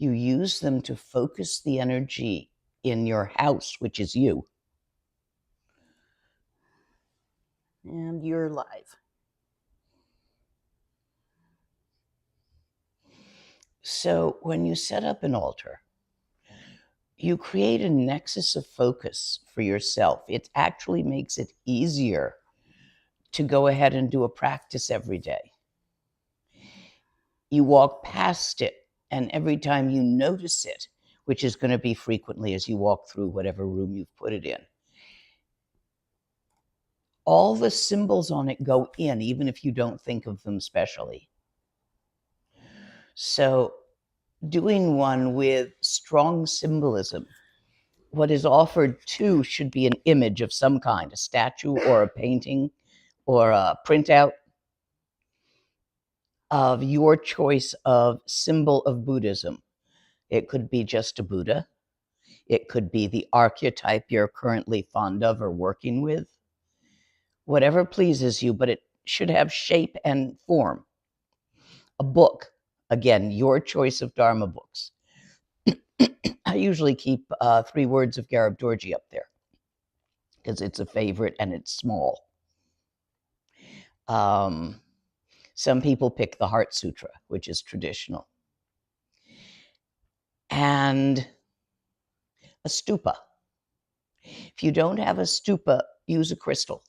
You use them to focus the energy in your house, which is you. And you're live. So when you set up an altar, you create a nexus of focus for yourself. It actually makes it easier to go ahead and do a practice every day. You walk past it, and every time you notice it, which is going to be frequently as you walk through whatever room you've put it in, all the symbols on it go in, even if you don't think of them specially. So doing one with strong symbolism, what is offered too should be an image of some kind, a statue or a painting or a printout of your choice of symbol of Buddhism. It could be just a Buddha. It could be the archetype you're currently fond of or working with. Whatever pleases you, but it should have shape and form. A book, again, your choice of Dharma books. I usually keep 3 Words of Garib Dorji up there because it's a favorite and it's small. Some people pick the Heart Sutra, which is traditional. And a stupa. If you don't have a stupa, use a crystal,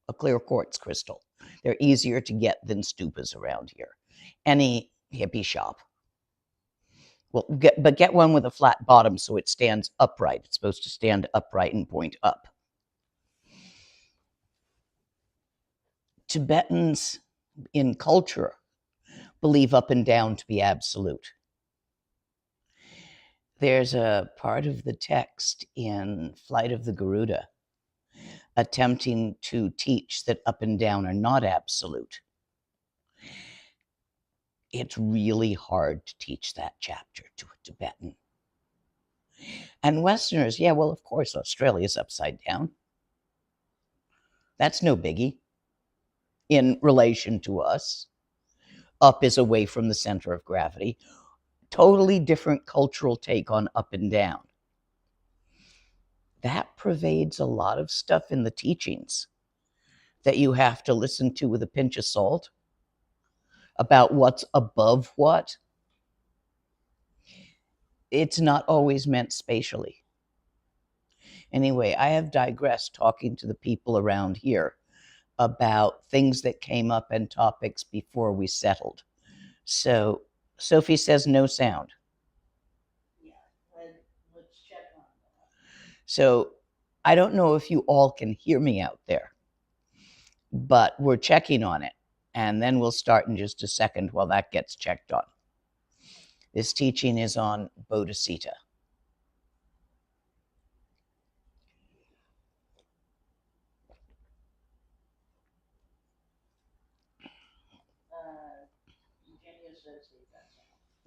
a clear quartz crystal. They're easier to get than stupas around here. Any hippie shop. Well, get one with a flat bottom so it stands upright. It's supposed to stand upright and point up. Tibetans in culture believe up and down to be absolute. There's a part of the text in Flight of the Garuda attempting to teach that up and down are not absolute. It's really hard to teach that chapter to a Tibetan. And Westerners, yeah, well, of course, Australia's upside down. That's no biggie in relation to us. Up is away from the center of gravity. Totally different cultural take on up and down. That pervades a lot of stuff in the teachings that you have to listen to with a pinch of salt about what's above what. It's not always meant spatially. Anyway, I have digressed talking to the people around here about things that came up and topics before we settled. So Sophie says no sound. Yeah, let's check on that. So I don't know if you all can hear me out there, but we're checking on it. And then we'll start in just a second while that gets checked on. This teaching is on Bodhicitta.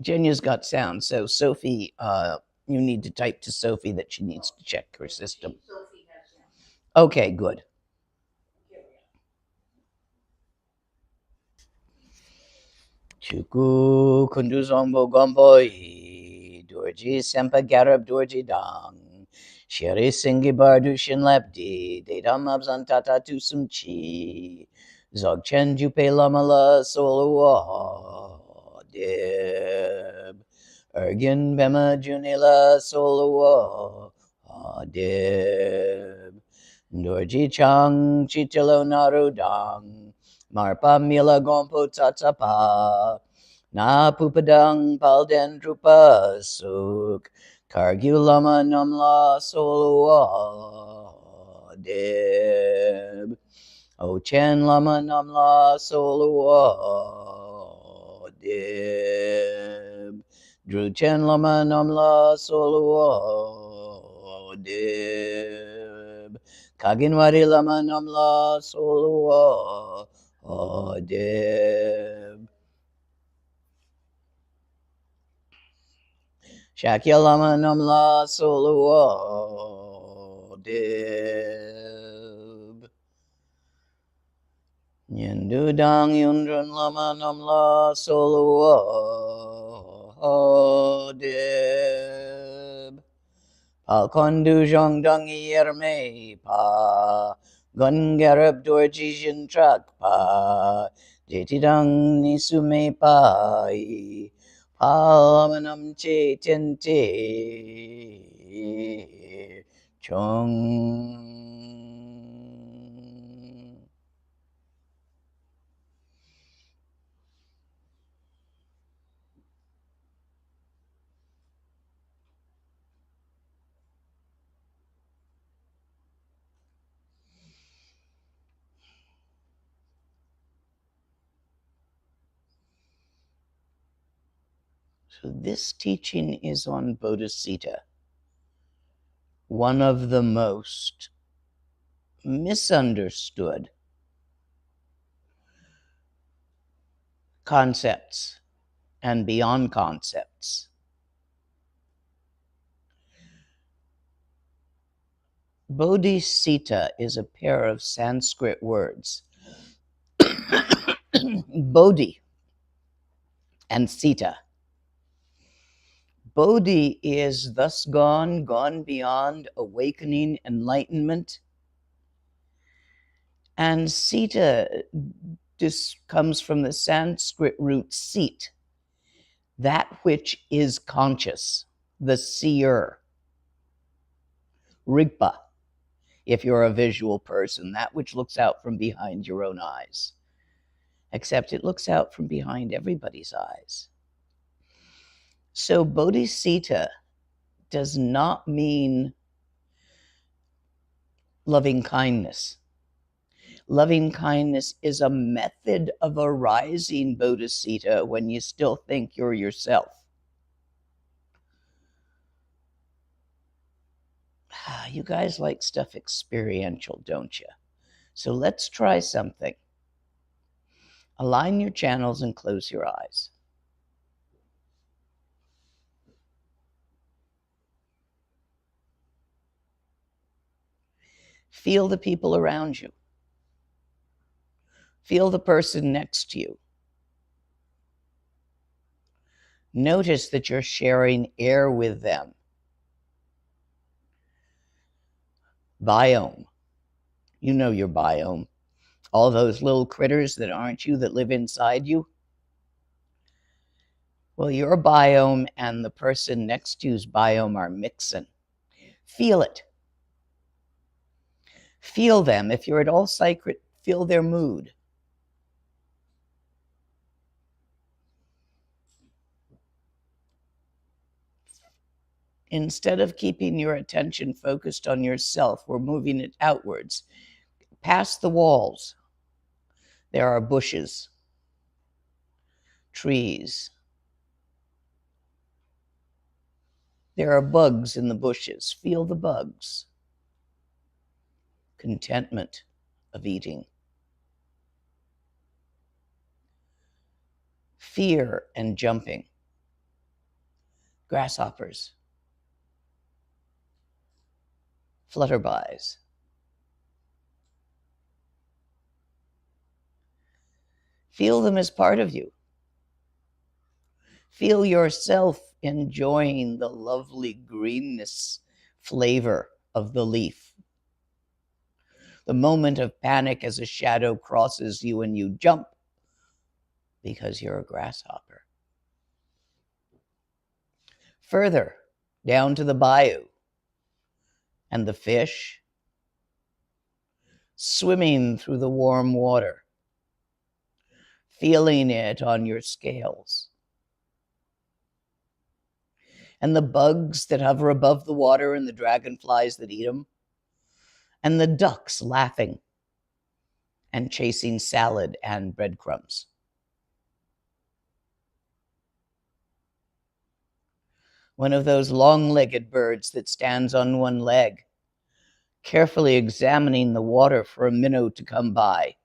Jenya's got sound. So Sophie, you need to type to Sophie that she needs to check her system. Sophie has sound. Okay, good. Chuku kundu zombo gomboi, dorji sempa garab dorji dang, shere singi bardu shin labdi, dedam abzantata tu sumchi, zogchen jupe lamala soluwa, deb, ergin bema junila soluwa, deb, dorji chang chitilo narudang, Marpa mila gompo tatsapa, na pupadang palden drupa suk, kargulama namla solua deb, ochen lama namla solua deb, druchen lama namla solua deb, kaginwari lama namla solua deb. Shakya lama namla solua deb. Yindu dang yundrun lama namla solua dib. Pa kondu jong dung yerme pa. Gun garab dorji jin trak pa. Jeti dang ni sume pa. Pa manam che ten te. Chung. So this teaching is on Bodhicitta, one of the most misunderstood concepts and beyond concepts. Bodhicitta is a pair of Sanskrit words. Bodhi and Sita. Bodhi is thus gone beyond awakening, enlightenment. And Sita comes from the Sanskrit root sit, that which is conscious, the seer. Rigpa, if you're a visual person, that which looks out from behind your own eyes. Except it looks out from behind everybody's eyes. So Bodhicitta does not mean loving kindness. Loving kindness is a method of arising Bodhicitta when you still think you're yourself. You guys like stuff experiential, don't you? So let's try something. Align your channels and close your eyes. Feel the people around you. Feel the person next to you. Notice that you're sharing air with them. Biome. You know your biome. All those little critters that aren't you that live inside you. Well, your biome and the person next to you's biome are mixing. Feel it. Feel them. If you're at all psychic, feel their mood. Instead of keeping your attention focused on yourself, we're moving it outwards. Past the walls, there are bushes, trees. There are bugs in the bushes. Feel the bugs. Contentment of eating. Fear and jumping. Grasshoppers. Flutterbys. Feel them as part of you. Feel yourself enjoying the lovely greenness flavor of the leaf. The moment of panic as a shadow crosses you and you jump because you're a grasshopper. Further, down to the bayou and the fish swimming through the warm water, feeling it on your scales. And the bugs that hover above the water and the dragonflies that eat them, and the ducks laughing and chasing salad and breadcrumbs. One of those long-legged birds that stands on one leg, carefully examining the water for a minnow to come by,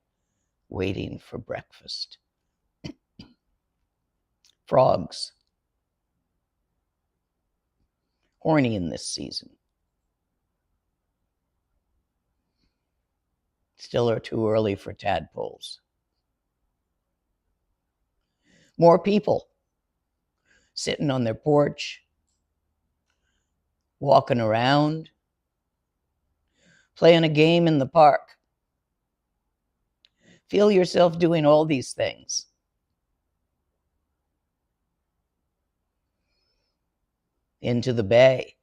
waiting for breakfast. Frogs, horny in this season. Still are too early for tadpoles. More people sitting on their porch, walking around, playing a game in the park. Feel yourself doing all these things. Into the bay,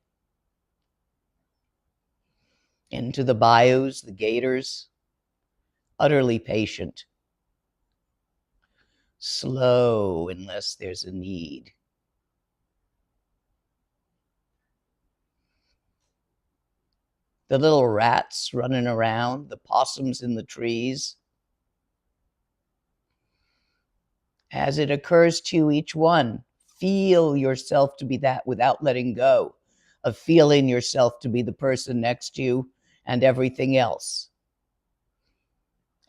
into the bayous, the gators, utterly patient. Slow unless there's a need. The little rats running around, the possums in the trees. As it occurs to you, each one, feel yourself to be that without letting go of feeling yourself to be the person next to you and everything else.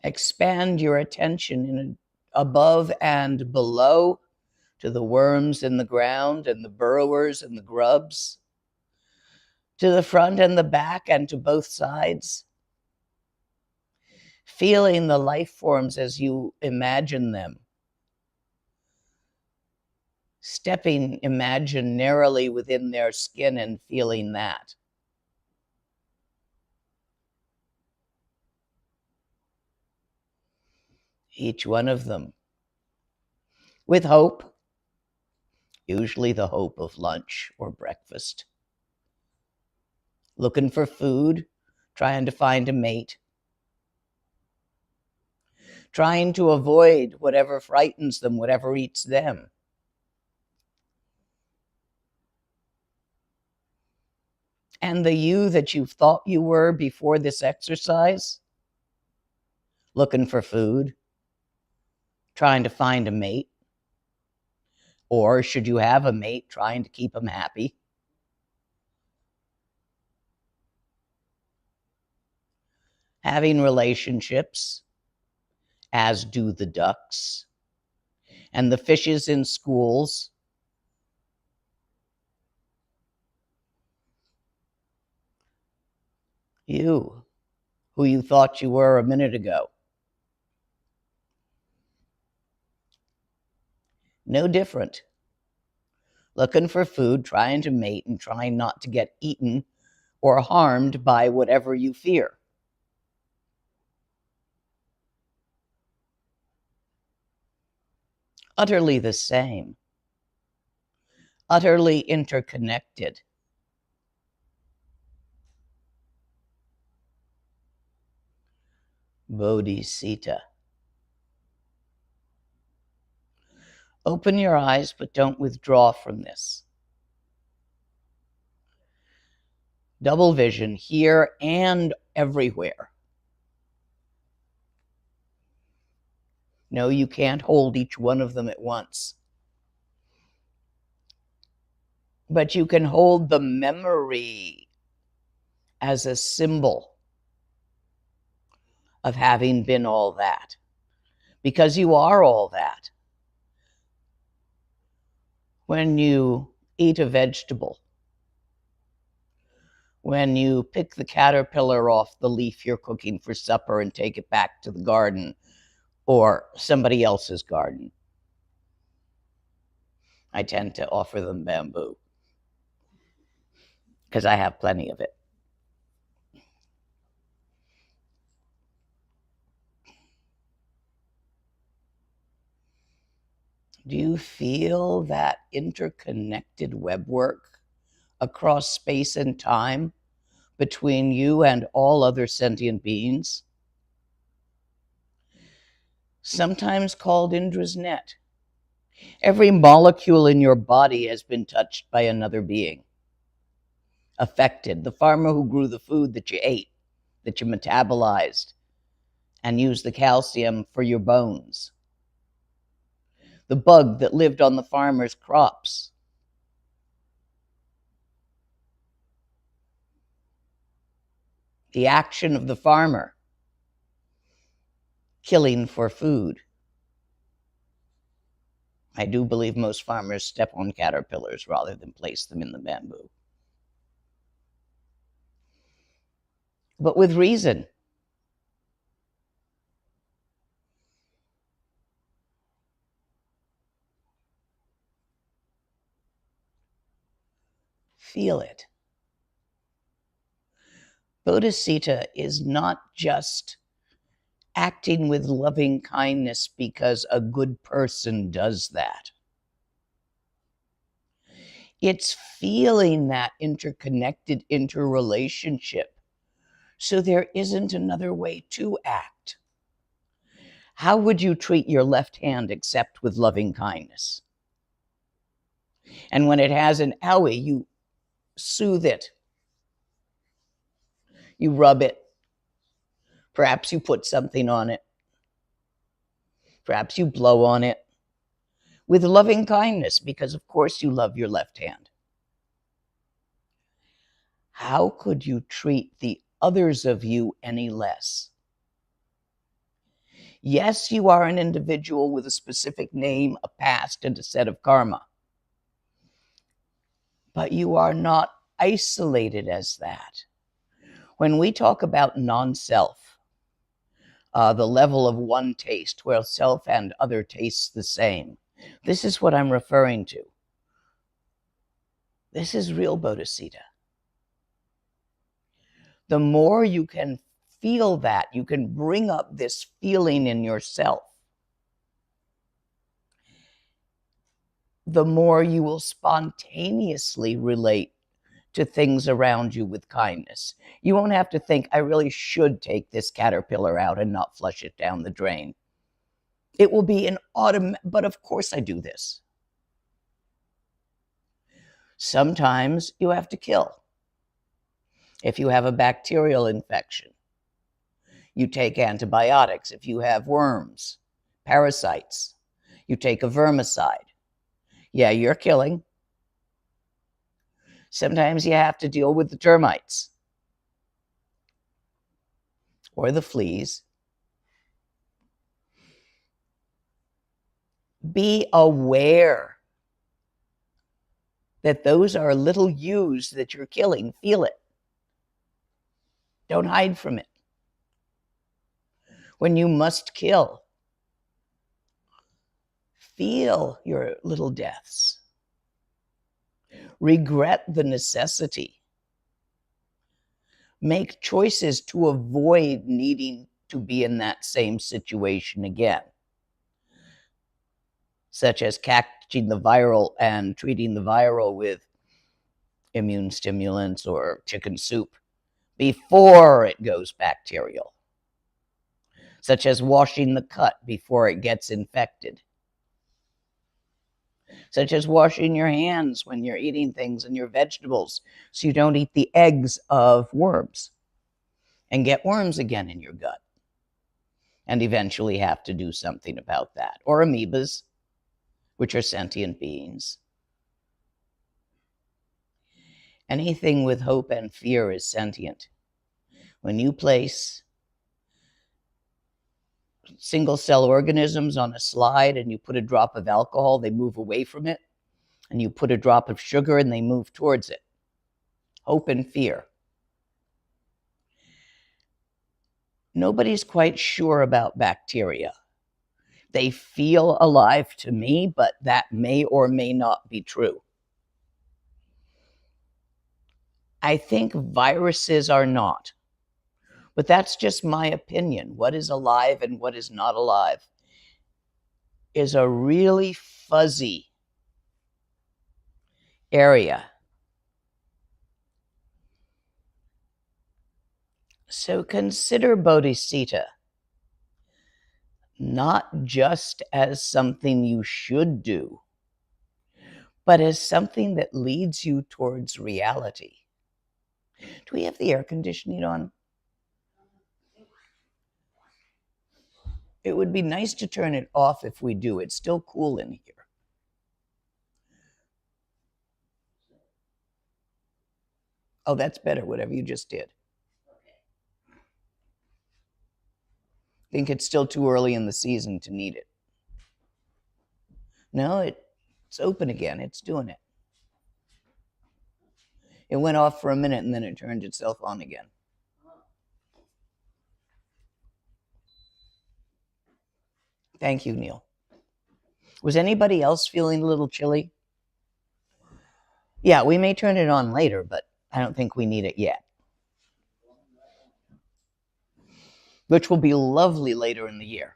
Expand your attention above and below to the worms in the ground and the burrowers and the grubs, to the front and the back and to both sides. Feeling the life forms as you imagine them. Stepping imaginarily within their skin and feeling that. Each one of them with hope, usually the hope of lunch or breakfast. Looking for food, trying to find a mate, trying to avoid whatever frightens them, whatever eats them. And the you that you thought you were before this exercise, looking for food, trying to find a mate, or should you have a mate, trying to keep them happy. Having relationships, as do the ducks, and the fishes in schools. You, who you thought you were a minute ago. No different. Looking for food, trying to mate, and trying not to get eaten or harmed by whatever you fear. Utterly the same. Utterly interconnected. Bodhicitta. Open your eyes, but don't withdraw from this. Double vision here and everywhere. No, you can't hold each one of them at once. But you can hold the memory as a symbol of having been all that. Because you are all that. When you eat a vegetable, when you pick the caterpillar off the leaf you're cooking for supper and take it back to the garden or somebody else's garden. I tend to offer them bamboo because I have plenty of it. Do you feel that interconnected webwork across space and time between you and all other sentient beings? Sometimes called Indra's net. Every molecule in your body has been touched by another being, affected. The farmer who grew the food that you ate, that you metabolized, and used the calcium for your bones. The bug that lived on the farmer's crops. The action of the farmer, killing for food. I do believe most farmers step on caterpillars rather than place them in the bamboo. But with reason. Feel it. Bodhicitta is not just acting with loving kindness because a good person does that. It's feeling that interconnected interrelationship, so there isn't another way to act. How would you treat your left hand except with loving kindness? And when it has an owie, you soothe it. You rub it. Perhaps you put something on it. Perhaps you blow on it with loving kindness, because of course you love your left hand. How could you treat the others of you any less? Yes, you are an individual with a specific name, a past, and a set of karma. But you are not isolated as that. When we talk about non-self, the level of one taste, where self and other tastes the same, this is what I'm referring to. This is real Bodhicitta. The more you can feel that, you can bring up this feeling in yourself, the more you will spontaneously relate to things around you with kindness. You won't have to think, I really should take this caterpillar out and not flush it down the drain. It will be an automatic, but of course I do this. Sometimes you have to kill. If you have a bacterial infection, you take antibiotics. If you have worms, parasites, you take a vermicide. Yeah, you're killing. Sometimes you have to deal with the termites or the fleas. Be aware that those are little yous that you're killing. Feel it. Don't hide from it. When you must kill, feel your little deaths. Regret the necessity. Make choices to avoid needing to be in that same situation again, such as catching the viral and treating the viral with immune stimulants or chicken soup before it goes bacterial, such as washing the cut before it gets infected, such as washing your hands when you're eating things and your vegetables so you don't eat the eggs of worms and get worms again in your gut and eventually have to do something about that. Or amoebas, which are sentient beings. Anything with hope and fear is sentient. When you place single-cell organisms on a slide and you put a drop of alcohol, they move away from it. And you put a drop of sugar and they move towards it. Hope and fear. Nobody's quite sure about bacteria. They feel alive to me, but that may or may not be true. I think viruses are not. But that's just my opinion. What is alive and what is not alive is a really fuzzy area. So consider Bodhicitta not just as something you should do, but as something that leads you towards reality. Do we have the air conditioning on? It would be nice to turn it off if we do. It's still cool in here. Oh, that's better, whatever you just did. I think it's still too early in the season to need it. No, it's open again. It's doing it. It went off for a minute and then it turned itself on again. Thank you, Neil. Was anybody else feeling a little chilly? Yeah, we may turn it on later, but I don't think we need it yet. which will be lovely later in the year.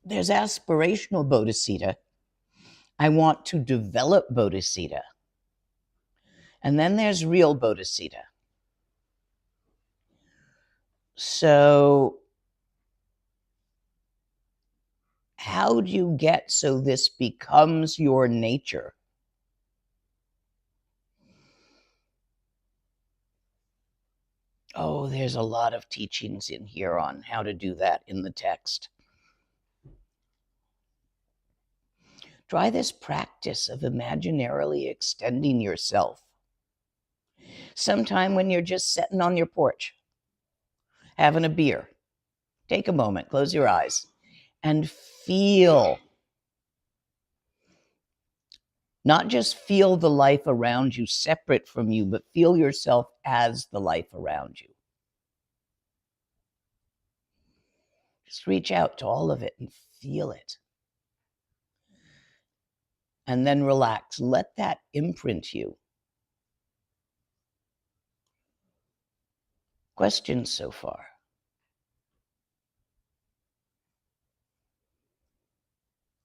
There's aspirational Bodhicitta. I want to develop Bodhicitta. And then there's real Bodhicitta. So how do you get so this becomes your nature? Oh, there's a lot of teachings in here on how to do that in the text. Try this practice of imaginarily extending yourself. Sometime when you're just sitting on your porch, having a beer, take a moment, close your eyes, and feel. Not just feel the life around you separate from you, but feel yourself as the life around you. Just reach out to all of it and feel it. And then relax. Let that imprint you. Questions so far?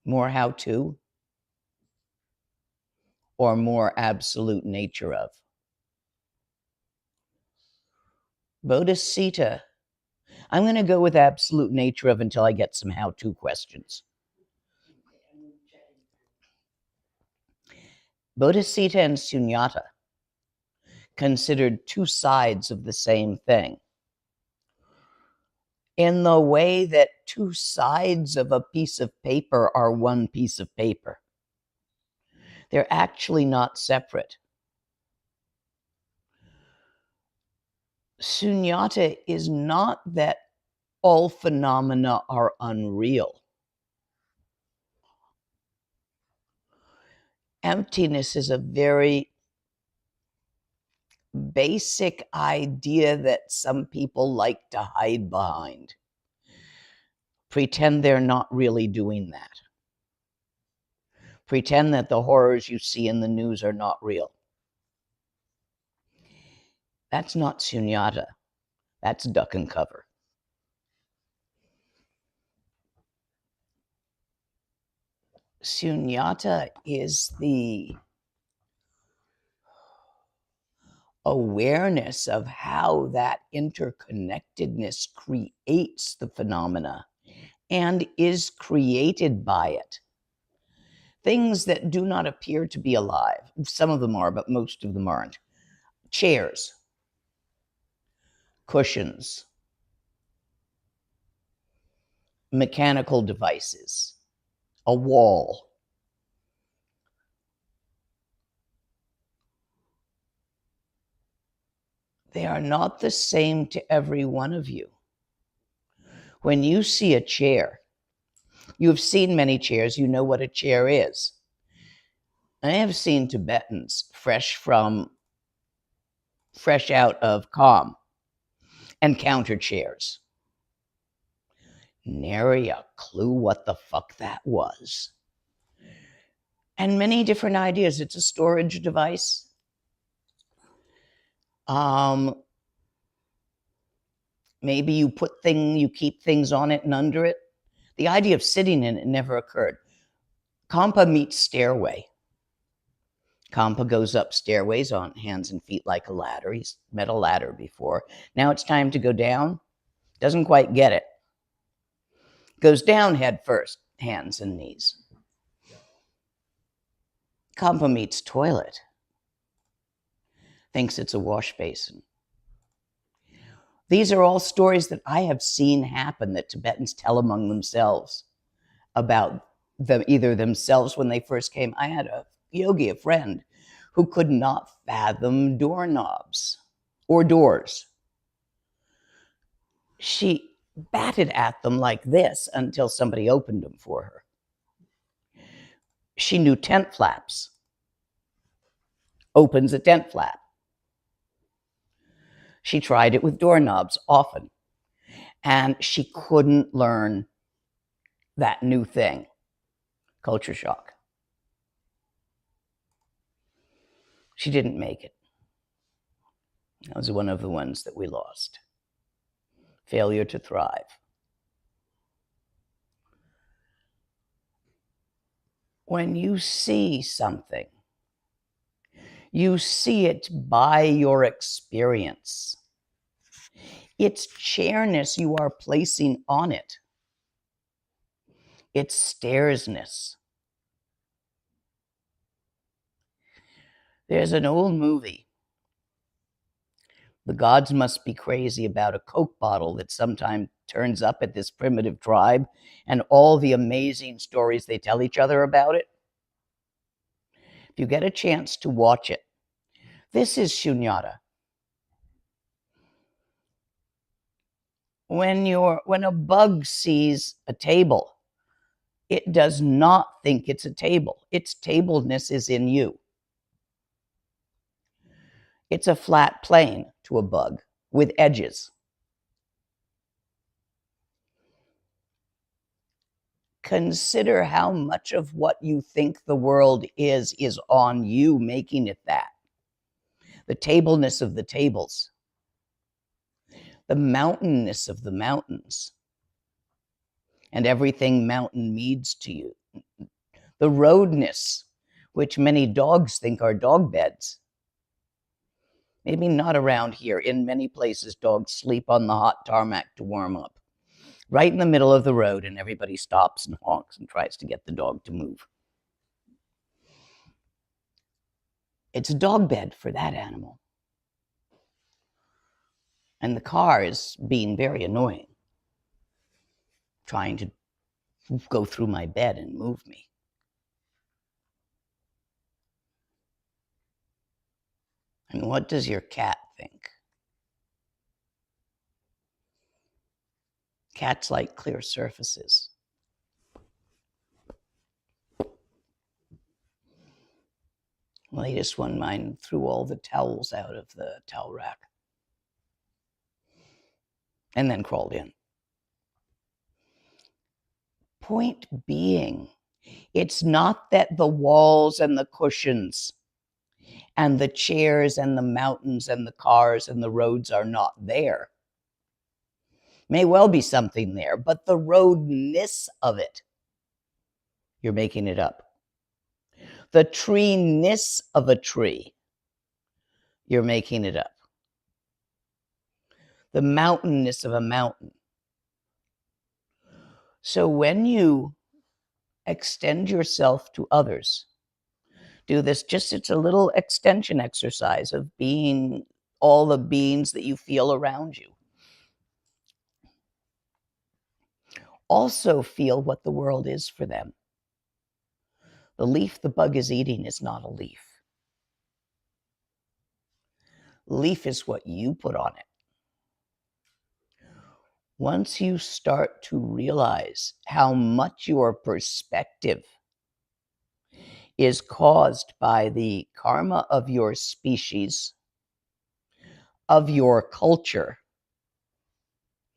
More how to? Or more absolute nature of? Bodhicitta. I'm going to go with absolute nature of until I get some how-to questions. Bodhicitta and Sunyata, considered two sides of the same thing, in the way that two sides of a piece of paper are one piece of paper. They're actually not separate. Sunyata is not that all phenomena are unreal. Emptiness is a very basic idea that some people like to hide behind. Pretend they're not really doing that. Pretend that the horrors you see in the news are not real. That's not sunyata. That's duck and cover. Sunyata is the awareness of how that interconnectedness creates the phenomena and is created by it. Things that do not appear to be alive. Some of them are, but most of them aren't. Chairs, cushions, mechanical devices, a wall. They are not the same to every one of you. When you see a chair, you've seen many chairs, you know what a chair is. I have seen Tibetans fresh out of Kham encounter chairs. Nary a clue what the fuck that was. And many different ideas. It's a storage device. Maybe you keep things on it and under it. The idea of sitting in it never occurred. Kampa meets stairway. Kampa goes up stairways on hands and feet like a ladder. He's met a ladder before. Now it's time to go down. Doesn't quite get it. Goes down head first, hands and knees. Kampa meets toilet. Thinks it's a wash basin. These are all stories that I have seen happen that Tibetans tell among themselves about them, either themselves when they first came. I had a yogi, a friend, who could not fathom doorknobs or doors. She batted at them like this until somebody opened them for her. She knew tent flaps. Opens a tent flap. She tried it with doorknobs often, and she couldn't learn that new thing. Culture shock. She didn't make it. That was one of the ones that we lost. Failure to thrive. When you see something, you see it by your experience. It's chairness you are placing on it. It's stairsness. There's an old movie, The Gods Must Be Crazy, about a Coke bottle that sometimes turns up at this primitive tribe and all the amazing stories they tell each other about it. If you get a chance to watch it, this is shunyata. When a bug sees a table, it does not think it's a table. Its tableness is in you. It's a flat plane to a bug with edges. Consider how much of what you think the world is on you making it that. The tableness of the tables. The mountainness of the mountains. And everything mountain means to you. The roadness, which many dogs think are dog beds. Maybe not around here. In many places, dogs sleep on the hot tarmac to warm up. Right in the middle of the road, and everybody stops and honks and tries to get the dog to move. It's a dog bed for that animal. And the car is being very annoying, trying to go through my bed and move me. And what does your cat think? Cats like clear surfaces. The latest one, mine threw all the towels out of the towel rack and then crawled in. Point being, it's not that the walls and the cushions and the chairs and the mountains and the cars and the roads are not there. May well be something there, but the roadness of it, you're making it up. The tree-ness of a tree, you're making it up. The mountainness of a mountain. So when you extend yourself to others, do this, it's a little extension exercise of being all the beings that you feel around you. Also feel what the world is for them. The leaf the bug is eating is not a leaf. Leaf is what you put on it. Once you start to realize how much your perspective is caused by the karma of your species, of your culture.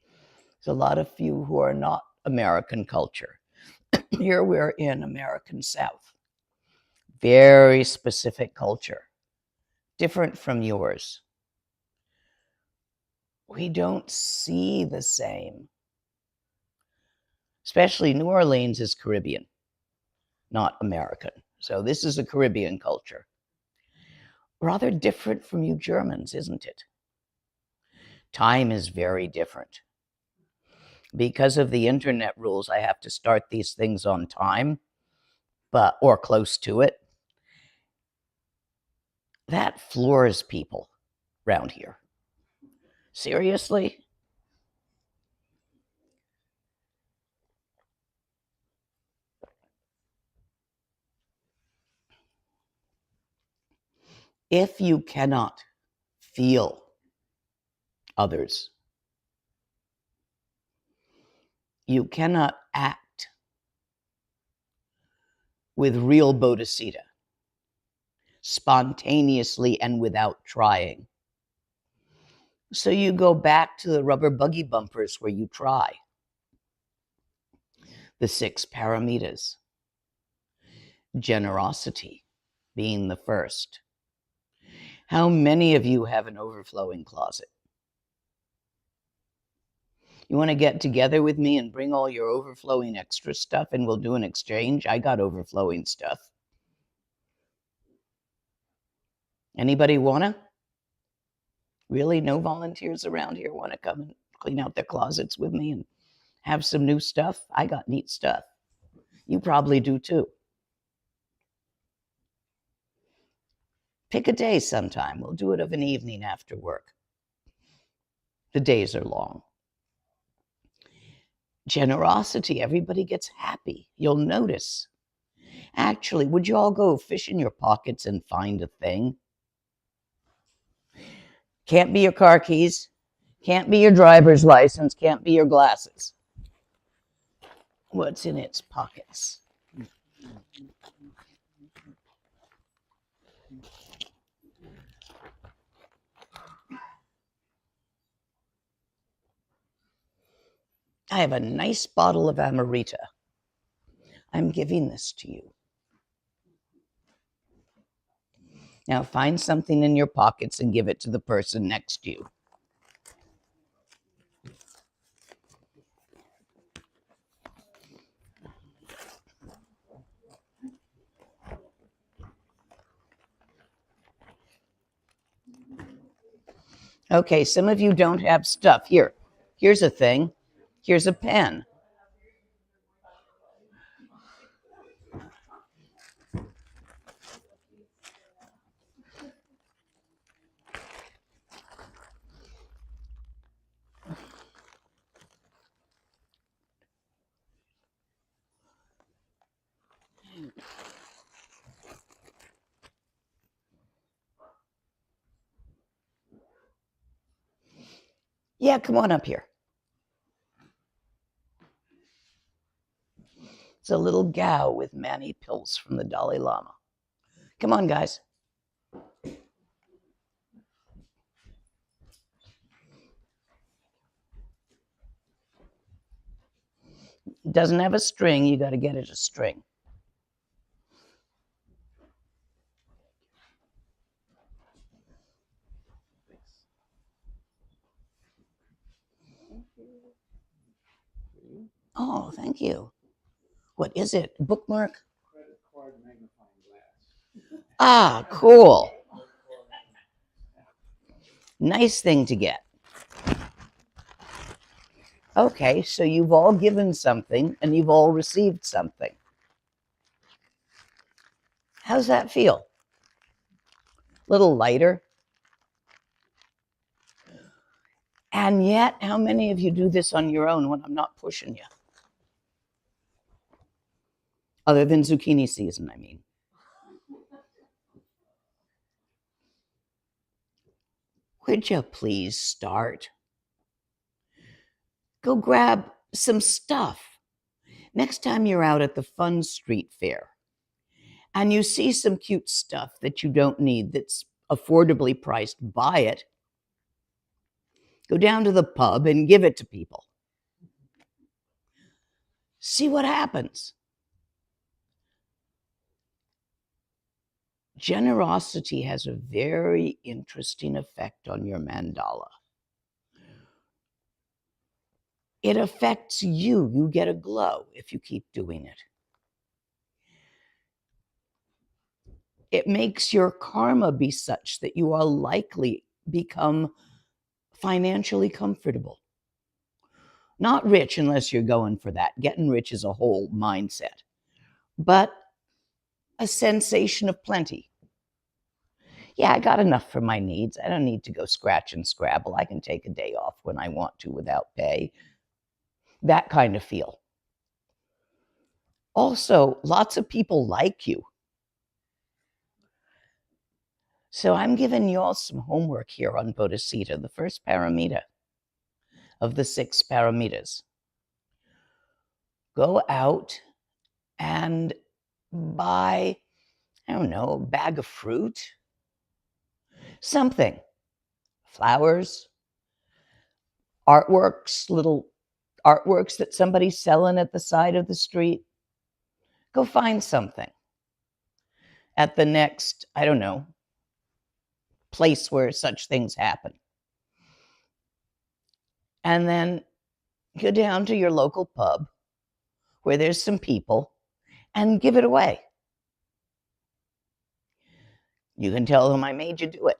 There's a lot of you who are not American culture. Here we're in American South. Very specific culture, different from yours. We don't see the same. Especially New Orleans is Caribbean, not American. So this is a Caribbean culture. Rather different from you Germans, isn't it? Time is very different. Because of the internet rules, I have to start these things on time, or close to it. That floors people around here. Seriously? If you cannot feel others, you cannot act with real Bodhicitta, spontaneously and without trying. So you go back to the rubber buggy bumpers where you try. The 6 paramitas. Generosity being the first. How many of you have an overflowing closet? You want to get together with me and bring all your overflowing extra stuff and we'll do an exchange? I got overflowing stuff. Anybody wanna? Really? No volunteers around here want to come and clean out their closets with me and have some new stuff? I got neat stuff. You probably do too. Pick a day sometime. We'll do it of an evening after work. The days are long. Generosity, everybody gets happy. You'll notice. Actually, would you all go fish in your pockets and find a thing? Can't be your car keys, can't be your driver's license, can't be your glasses. What's in its pockets? I have a nice bottle of Amarita. I'm giving this to you. Now find something in your pockets and give it to the person next to you. Okay, some of you don't have stuff. Here's a thing. Here's a pen. Yeah, come on up here. It's a little gal with mani pills from the Dalai Lama. Come on, guys. It doesn't have a string. You got to get it a string. Oh, thank you. What is it? Bookmark? Credit card magnifying glass. Ah, cool. Nice thing to get. Okay, so you've all given something and you've all received something. How's that feel? A little lighter? And yet, how many of you do this on your own when I'm not pushing you? Other than zucchini season, I mean. Would you please start? Go grab some stuff. Next time you're out at the fun street fair and you see some cute stuff that you don't need that's affordably priced, buy it. Go down to the pub and give it to people. See what happens. Generosity has a very interesting effect on your mandala. It affects you. You get a glow if you keep doing it. It makes your karma be such that you are likely become financially comfortable. Not rich unless you're going for that. Getting rich is a whole mindset. But a sensation of plenty. Yeah, I got enough for my needs. I don't need to go scratch and scrabble. I can take a day off when I want to without pay. That kind of feel. Also, lots of people like you. So I'm giving you all some homework here on Bodhicitta, the first paramita of the 6 paramitas. Go out and buy, I don't know, a bag of fruit, something, flowers, artworks, little artworks that somebody's selling at the side of the street. Go find something at the next, I don't know, place where such things happen. And then go down to your local pub where there's some people and give it away. You can tell them I made you do it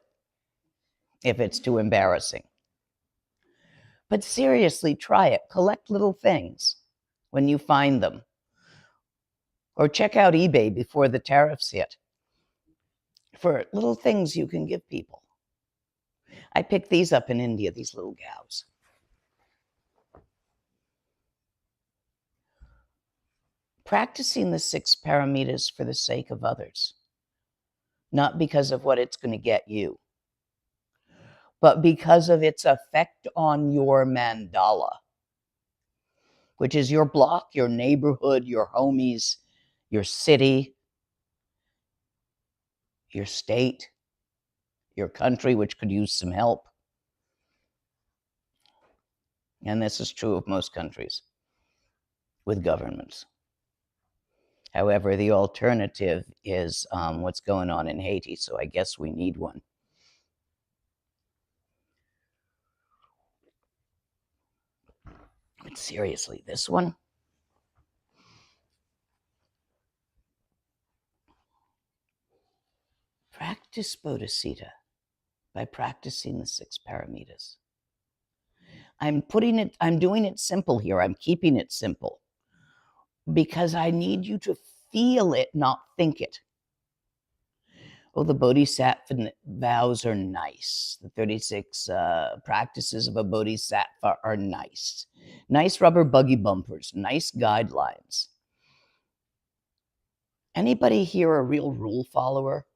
if it's too embarrassing. But seriously, try it. Collect little things when you find them. Or check out eBay before the tariffs hit for little things you can give people. I picked these up in India, these little gals. Practicing the 6 paramitas for the sake of others, not because of what it's going to get you, but because of its effect on your mandala, which is your block, your neighborhood, your homies, your city, your state, your country, which could use some help. And this is true of most countries with governments. However, the alternative is what's going on in Haiti, so I guess we need one. But seriously, this one, practice Bodhicitta by practicing the 6 paramitas. I'm doing it simple here. I'm keeping it simple because I need you to feel it, not think it. Oh, the Bodhisattva vows are nice. The 36 practices of a Bodhisattva are nice. Nice rubber buggy bumpers, nice guidelines. Anybody here a real rule follower?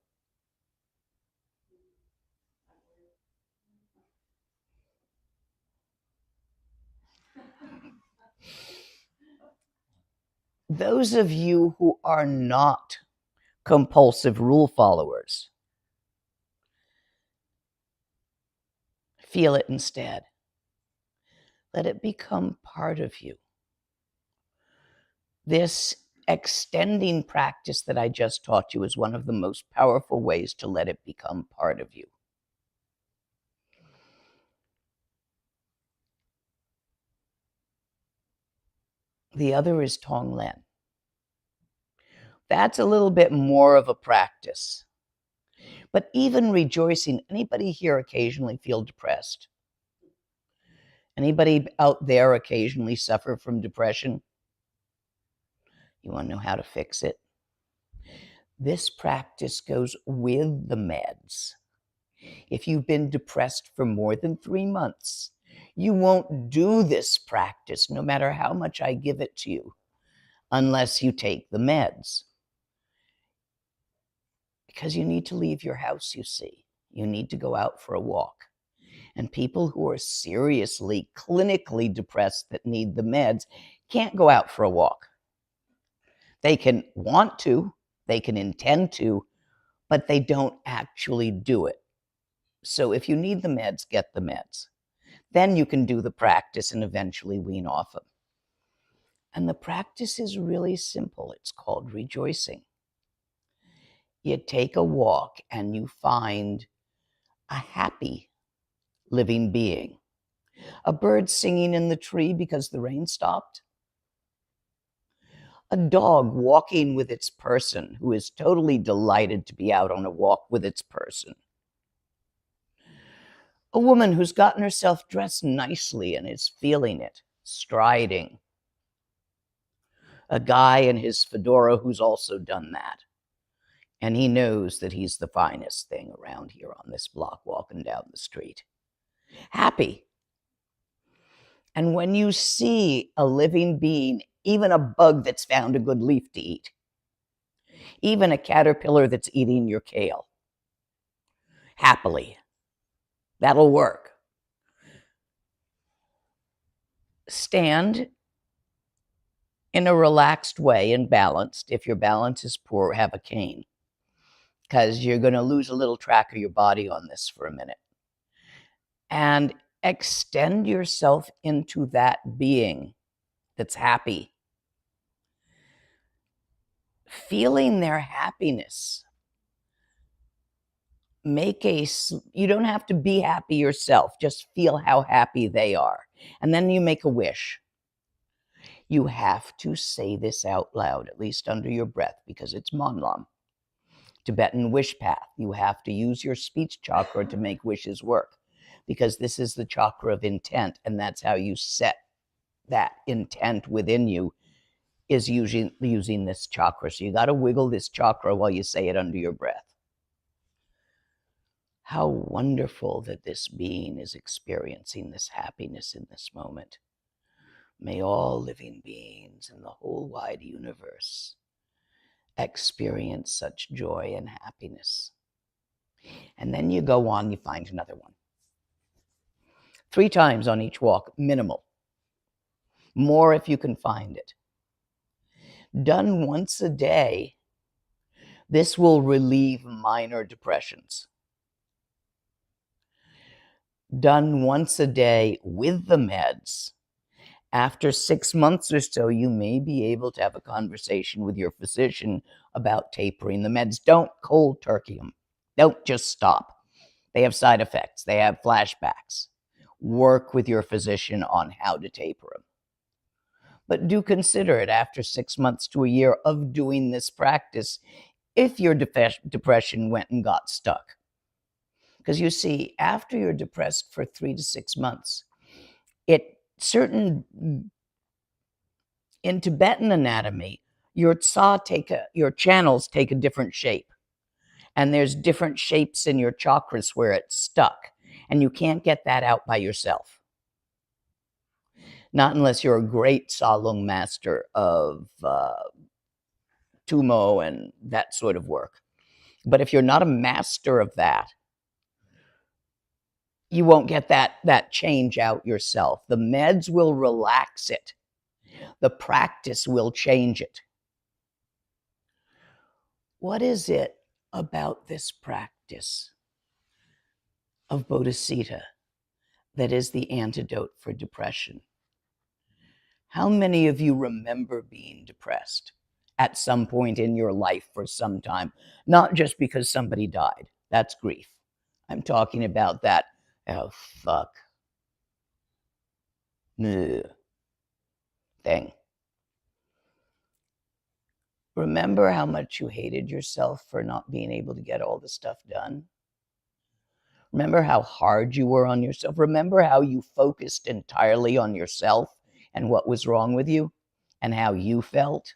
Those of you who are not compulsive rule followers, feel it instead. Let it become part of you. This extending practice that I just taught you is one of the most powerful ways to let it become part of you. The other is Tonglen. That's a little bit more of a practice. But even rejoicing, anybody here occasionally feel depressed? Anybody out there occasionally suffer from depression? You want to know how to fix it? This practice goes with the meds. If you've been depressed for more than 3 months, you won't do this practice, no matter how much I give it to you, unless you take the meds. Because you need to leave your house, you see. You need to go out for a walk. And people who are seriously, clinically depressed that need the meds can't go out for a walk. They can want to, they can intend to, but they don't actually do it. So if you need the meds, get the meds. Then you can do the practice and eventually wean off them. And the practice is really simple. It's called rejoicing. You take a walk and you find a happy living being. A bird singing in the tree because the rain stopped. A dog walking with its person who is totally delighted to be out on a walk with its person. A woman who's gotten herself dressed nicely and is feeling it, striding. A guy in his fedora who's also done that. And he knows that he's the finest thing around here on this block walking down the street. Happy. And when you see a living being, even a bug that's found a good leaf to eat, even a caterpillar that's eating your kale, happily, that'll work. Stand in a relaxed way and balanced. If your balance is poor, have a cane, because you're going to lose a little track of your body on this for a minute. And extend yourself into that being that's happy. Feeling their happiness. you don't have to be happy yourself, just feel how happy they are. And then you make a wish. You have to say this out loud, at least under your breath, because it's Monlam. Tibetan wish path. You have to use your speech chakra to make wishes work, because this is the chakra of intent, and that's how you set that intent within you, is using this chakra. So you got to wiggle this chakra while you say it under your breath. How wonderful that this being is experiencing this happiness in this moment. May all living beings in the whole wide universe experience such joy and happiness. And then you go on, you find another one. 3 times on each walk, minimal. More if you can find it. Done once a day, this will relieve minor depressions. Done once a day with the meds, after 6 months or so, you may be able to have a conversation with your physician about tapering the meds. Don't cold turkey them. Don't just stop. They have side effects. They have flashbacks. Work with your physician on how to taper them. But do consider it after 6 months to a year of doing this practice if your depression went and got stuck. Because you see, after you're depressed for 3 to 6 months, in Tibetan anatomy, your channels take a different shape. And there's different shapes in your chakras where it's stuck. And you can't get that out by yourself. Not unless you're a great Salung master of Tumo and that sort of work. But if you're not a master of that, you won't get that change out yourself. The meds will relax it. The practice will change it. What is it about this practice of Bodhicitta that is the antidote for depression? How many of you remember being depressed at some point in your life for some time? Not just because somebody died. That's grief. I'm talking about that, oh, fuck, thing. Remember how much you hated yourself for not being able to get all the stuff done? Remember how hard you were on yourself? Remember how you focused entirely on yourself and what was wrong with you and how you felt?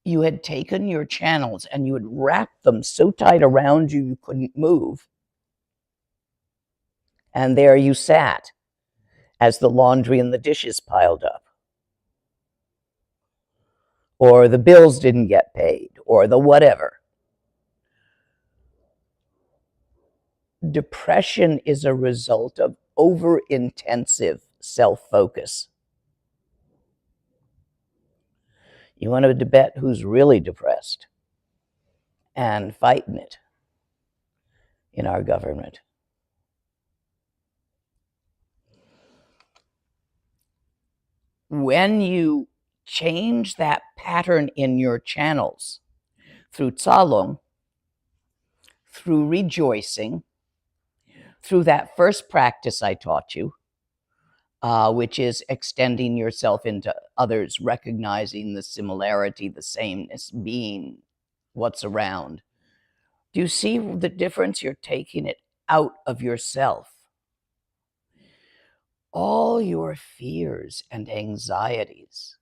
You had taken your channels and you had wrapped them so tight around you you couldn't move. And there you sat as the laundry and the dishes piled up, or the bills didn't get paid, or the whatever. Depression is a result of over-intensive self-focus. You want to bet who's really depressed and fighting it in our government? When you change that pattern in your channels through tsalung, through rejoicing, through that first practice I taught you, which is extending yourself into others, recognizing the similarity, the sameness, being what's around. Do you see the difference? You're taking it out of yourself. All your fears and anxieties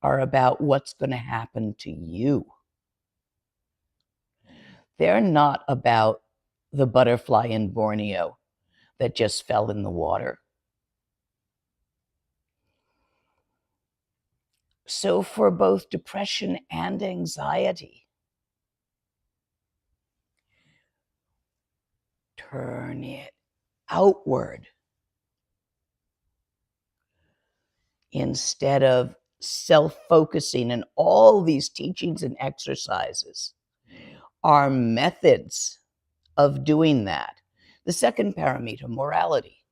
are about what's going to happen to you. They're not about the butterfly in Borneo that just fell in the water. So for both depression and anxiety, turn it outward instead of self-focusing. And all these teachings and exercises are methods of doing that. The second paramita, morality.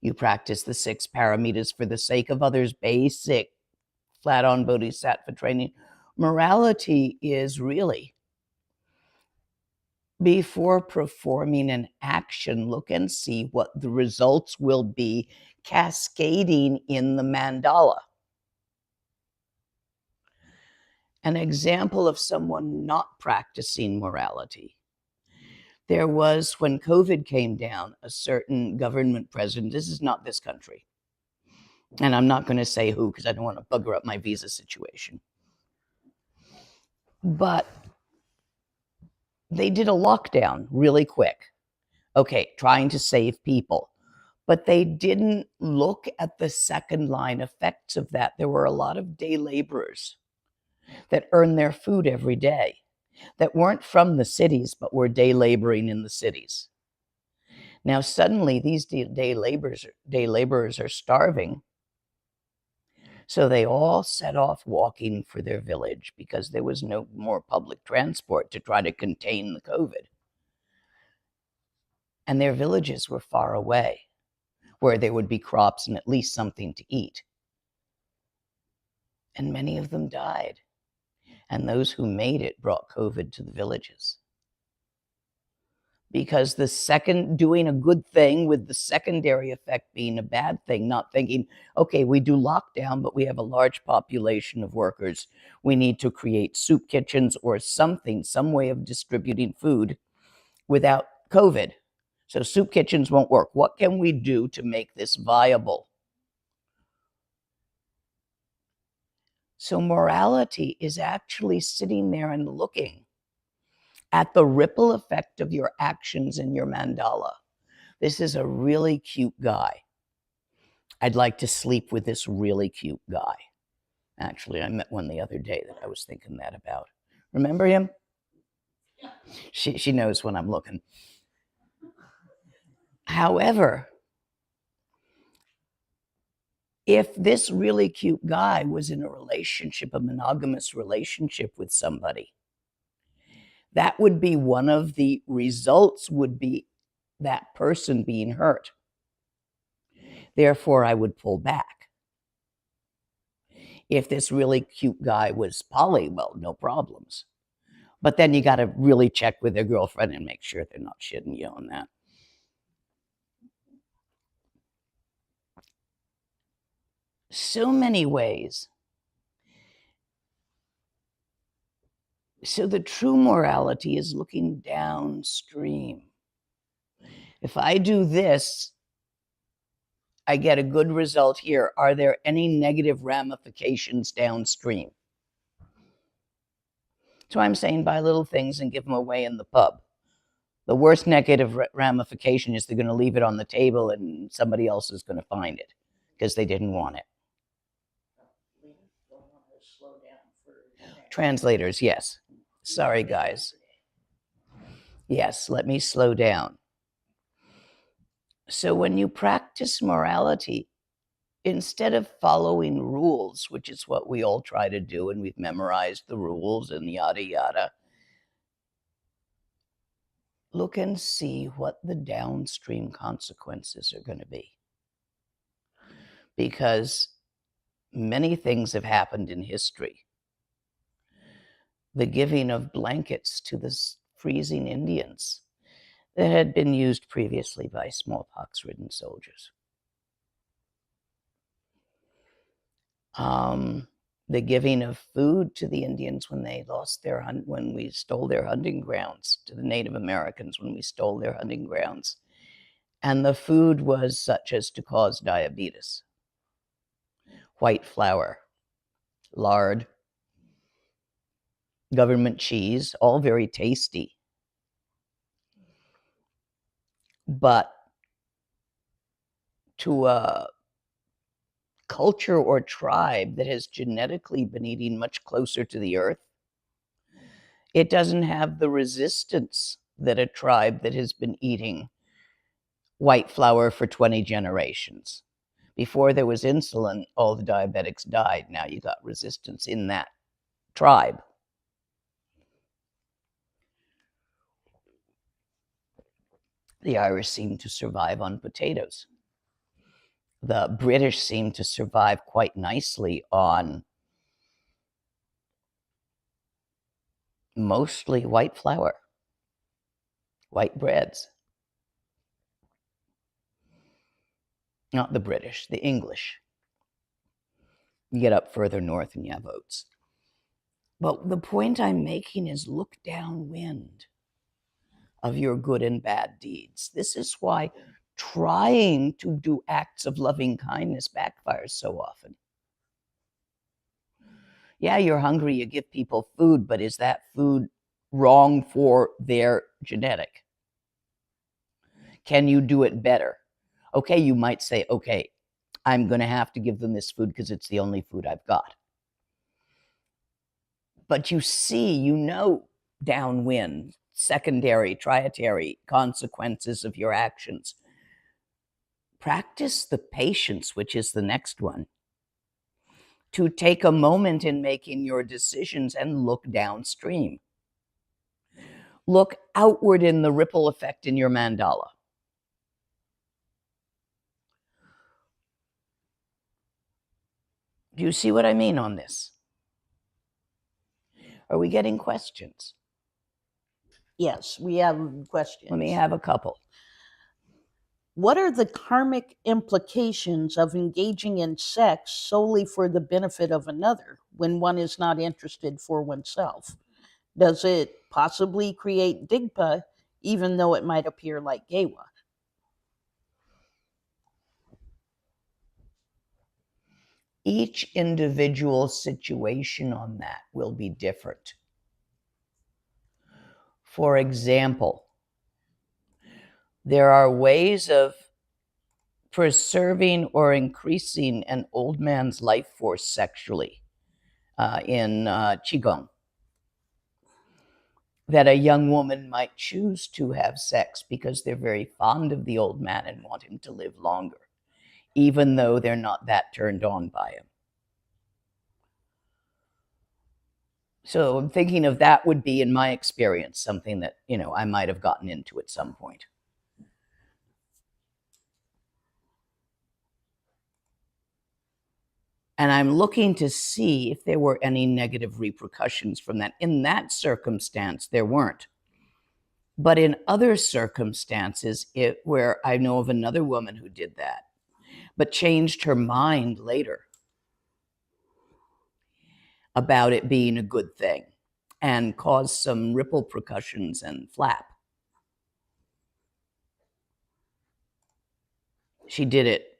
You practice the 6 paramitas for the sake of others, basic flat-on bodhisattva training. Morality is really before performing an action, look and see what the results will be cascading in the mandala. An example of someone not practicing morality. There was, when COVID came down, a certain government president, this is not this country, and I'm not going to say who because I don't want to bugger up my visa situation, but they did a lockdown really quick. Okay, trying to save people. But they didn't look at the second line effects of that. There were a lot of day laborers that earned their food every day that weren't from the cities, but were day laboring in the cities. Now, suddenly, these day laborers are starving. So they all set off walking for their village because there was no more public transport to try to contain the COVID. And their villages were far away, where there would be crops and at least something to eat. And many of them died. And those who made it brought COVID to the villages. Because doing a good thing with the secondary effect being a bad thing, not thinking, okay, we do lockdown, but we have a large population of workers. We need to create soup kitchens or something, some way of distributing food without COVID. So soup kitchens won't work. What can we do to make this viable? So morality is actually sitting there and looking at the ripple effect of your actions in your mandala. This is a really cute guy. I'd like to sleep with this really cute guy. Actually, I met one the other day that I was thinking that about. Remember him? She knows when I'm looking. However, if this really cute guy was in a relationship, a monogamous relationship with somebody, that would be one of the results, would be that person being hurt. Therefore, I would pull back. If this really cute guy was poly, well, no problems. But then you got to really check with their girlfriend and make sure they're not shitting you on that. So many ways. So the true morality is looking downstream. If I do this, I get a good result here. Are there any negative ramifications downstream? So I'm saying buy little things and give them away in the pub. The worst negative ramification is they're going to leave it on the table and somebody else is going to find it because they didn't want it. Translators, yes. Sorry, guys. Yes, let me slow down. So when you practice morality, instead of following rules, which is what we all try to do, and we've memorized the rules and yada, yada, look and see what the downstream consequences are going to be. Because many things have happened in history. The giving of blankets to the freezing Indians that had been used previously by smallpox-ridden soldiers. The giving of food to the Indians when they lost when we stole their hunting grounds, to the Native Americans when we stole their hunting grounds. And the food was such as to cause diabetes. White flour, lard, government cheese, all very tasty. But to a culture or tribe that has genetically been eating much closer to the earth, it doesn't have the resistance that a tribe that has been eating white flour for 20 generations. Before there was insulin, all the diabetics died. Now you got resistance in that tribe. The Irish seem to survive on potatoes. The British seem to survive quite nicely on mostly white flour. white breads. Not the British, the English. You get up further north and you have oats. But the point I'm making is look downwind of your good and bad deeds. This is why trying to do acts of loving kindness backfires so often. Yeah, you're hungry, you give people food, but is that food wrong for their genetic? Can you do it better? Okay, you might say, okay, I'm going to have to give them this food because it's the only food I've got. But you see, you know, downwind, secondary, trietary consequences of your actions. Practice the patience, which is the next one, to take a moment in making your decisions and look downstream. Look outward in the ripple effect in your mandala. Do you see what I mean on this? Are we getting questions? Yes, we have questions. Let me have a couple. What are the karmic implications of engaging in sex solely for the benefit of another when one is not interested for oneself? Does it possibly create digpa even though it might appear like gewa? Each individual situation on that will be different. For example, there are ways of preserving or increasing an old man's life force sexually in Qigong, that a young woman might choose to have sex because they're very fond of the old man and want him to live longer, even though they're not that turned on by him. So I'm thinking of that would be, in my experience, something that, I might have gotten into at some point. And I'm looking to see if there were any negative repercussions from that. In that circumstance, there weren't. But in other circumstances, where I know of another woman who did that, but changed her mind later about it being a good thing and caused some ripple percussions and flap. She did it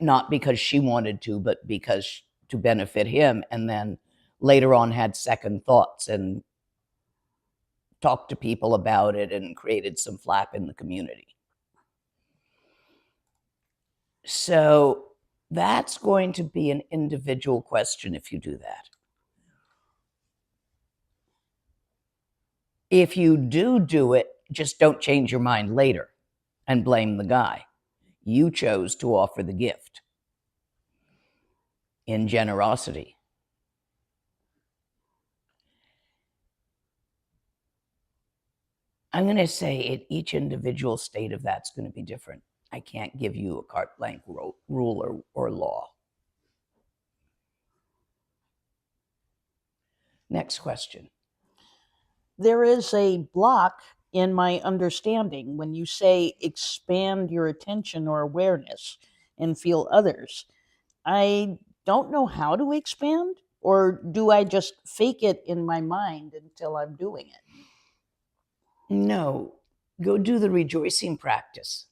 not because she wanted to, but because to benefit him, and then later on had second thoughts and talked to people about it and created some flap in the community. So that's going to be an individual question if you do that. If you do it, just don't change your mind later and blame the guy. You chose to offer the gift in generosity. I'm going to say each individual state of that's going to be different. I can't give you a carte blanche rule or law. Next question. There is a block in my understanding when you say expand your attention or awareness and feel others. I don't know how to expand, or do I just fake it in my mind until I'm doing it? No, go do the rejoicing practice.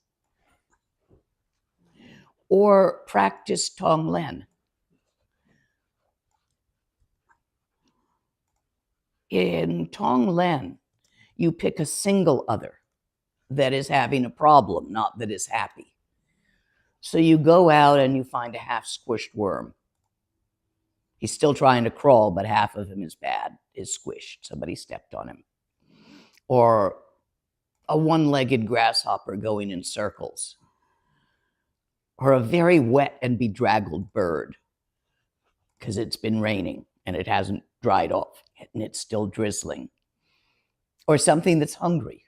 Or practice Tonglen. In Tonglen, you pick a single other that is having a problem, not that is happy. So you go out and you find a half squished worm. He's still trying to crawl, but half of him is bad, is squished. Somebody stepped on him. Or a one-legged grasshopper going in circles. Or a very wet and bedraggled bird because it's been raining and it hasn't dried off and it's still drizzling. Or something that's hungry.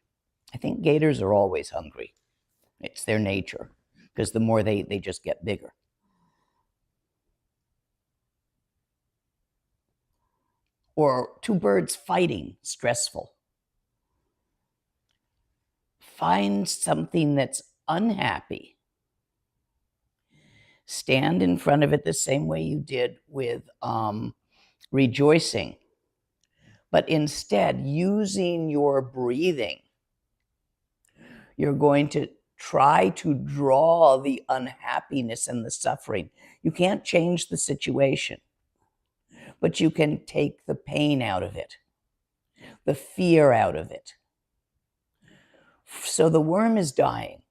I think gators are always hungry. It's their nature, because the more they just get bigger. Or two birds fighting, stressful. find something that's unhappy. Stand in front of it the same way you did with rejoicing, but instead, using your breathing, you're going to try to draw the unhappiness and the suffering. You can't change the situation, but you can take the pain out of it, the fear out of it. So the worm is dying.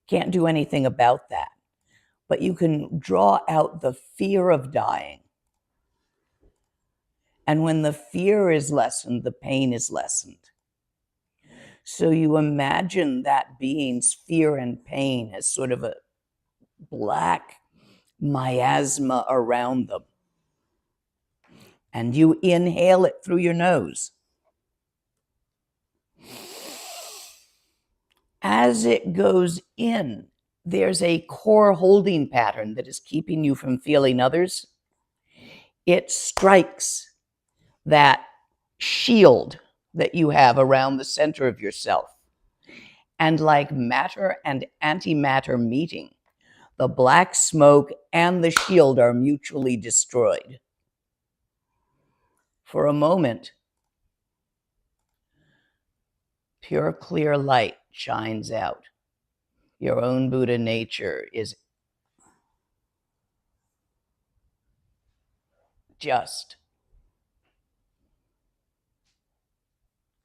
Can't do anything about that, but you can draw out the fear of dying. And when the fear is lessened, the pain is lessened. So you imagine that being's fear and pain as sort of a black miasma around them. And you inhale it through your nose. As it goes in, there's a core holding pattern that is keeping you from feeling others. It strikes that shield that you have around the center of yourself. And like matter and antimatter meeting, the black smoke and the shield are mutually destroyed. For a moment, pure clear light shines out. Your own Buddha nature is just.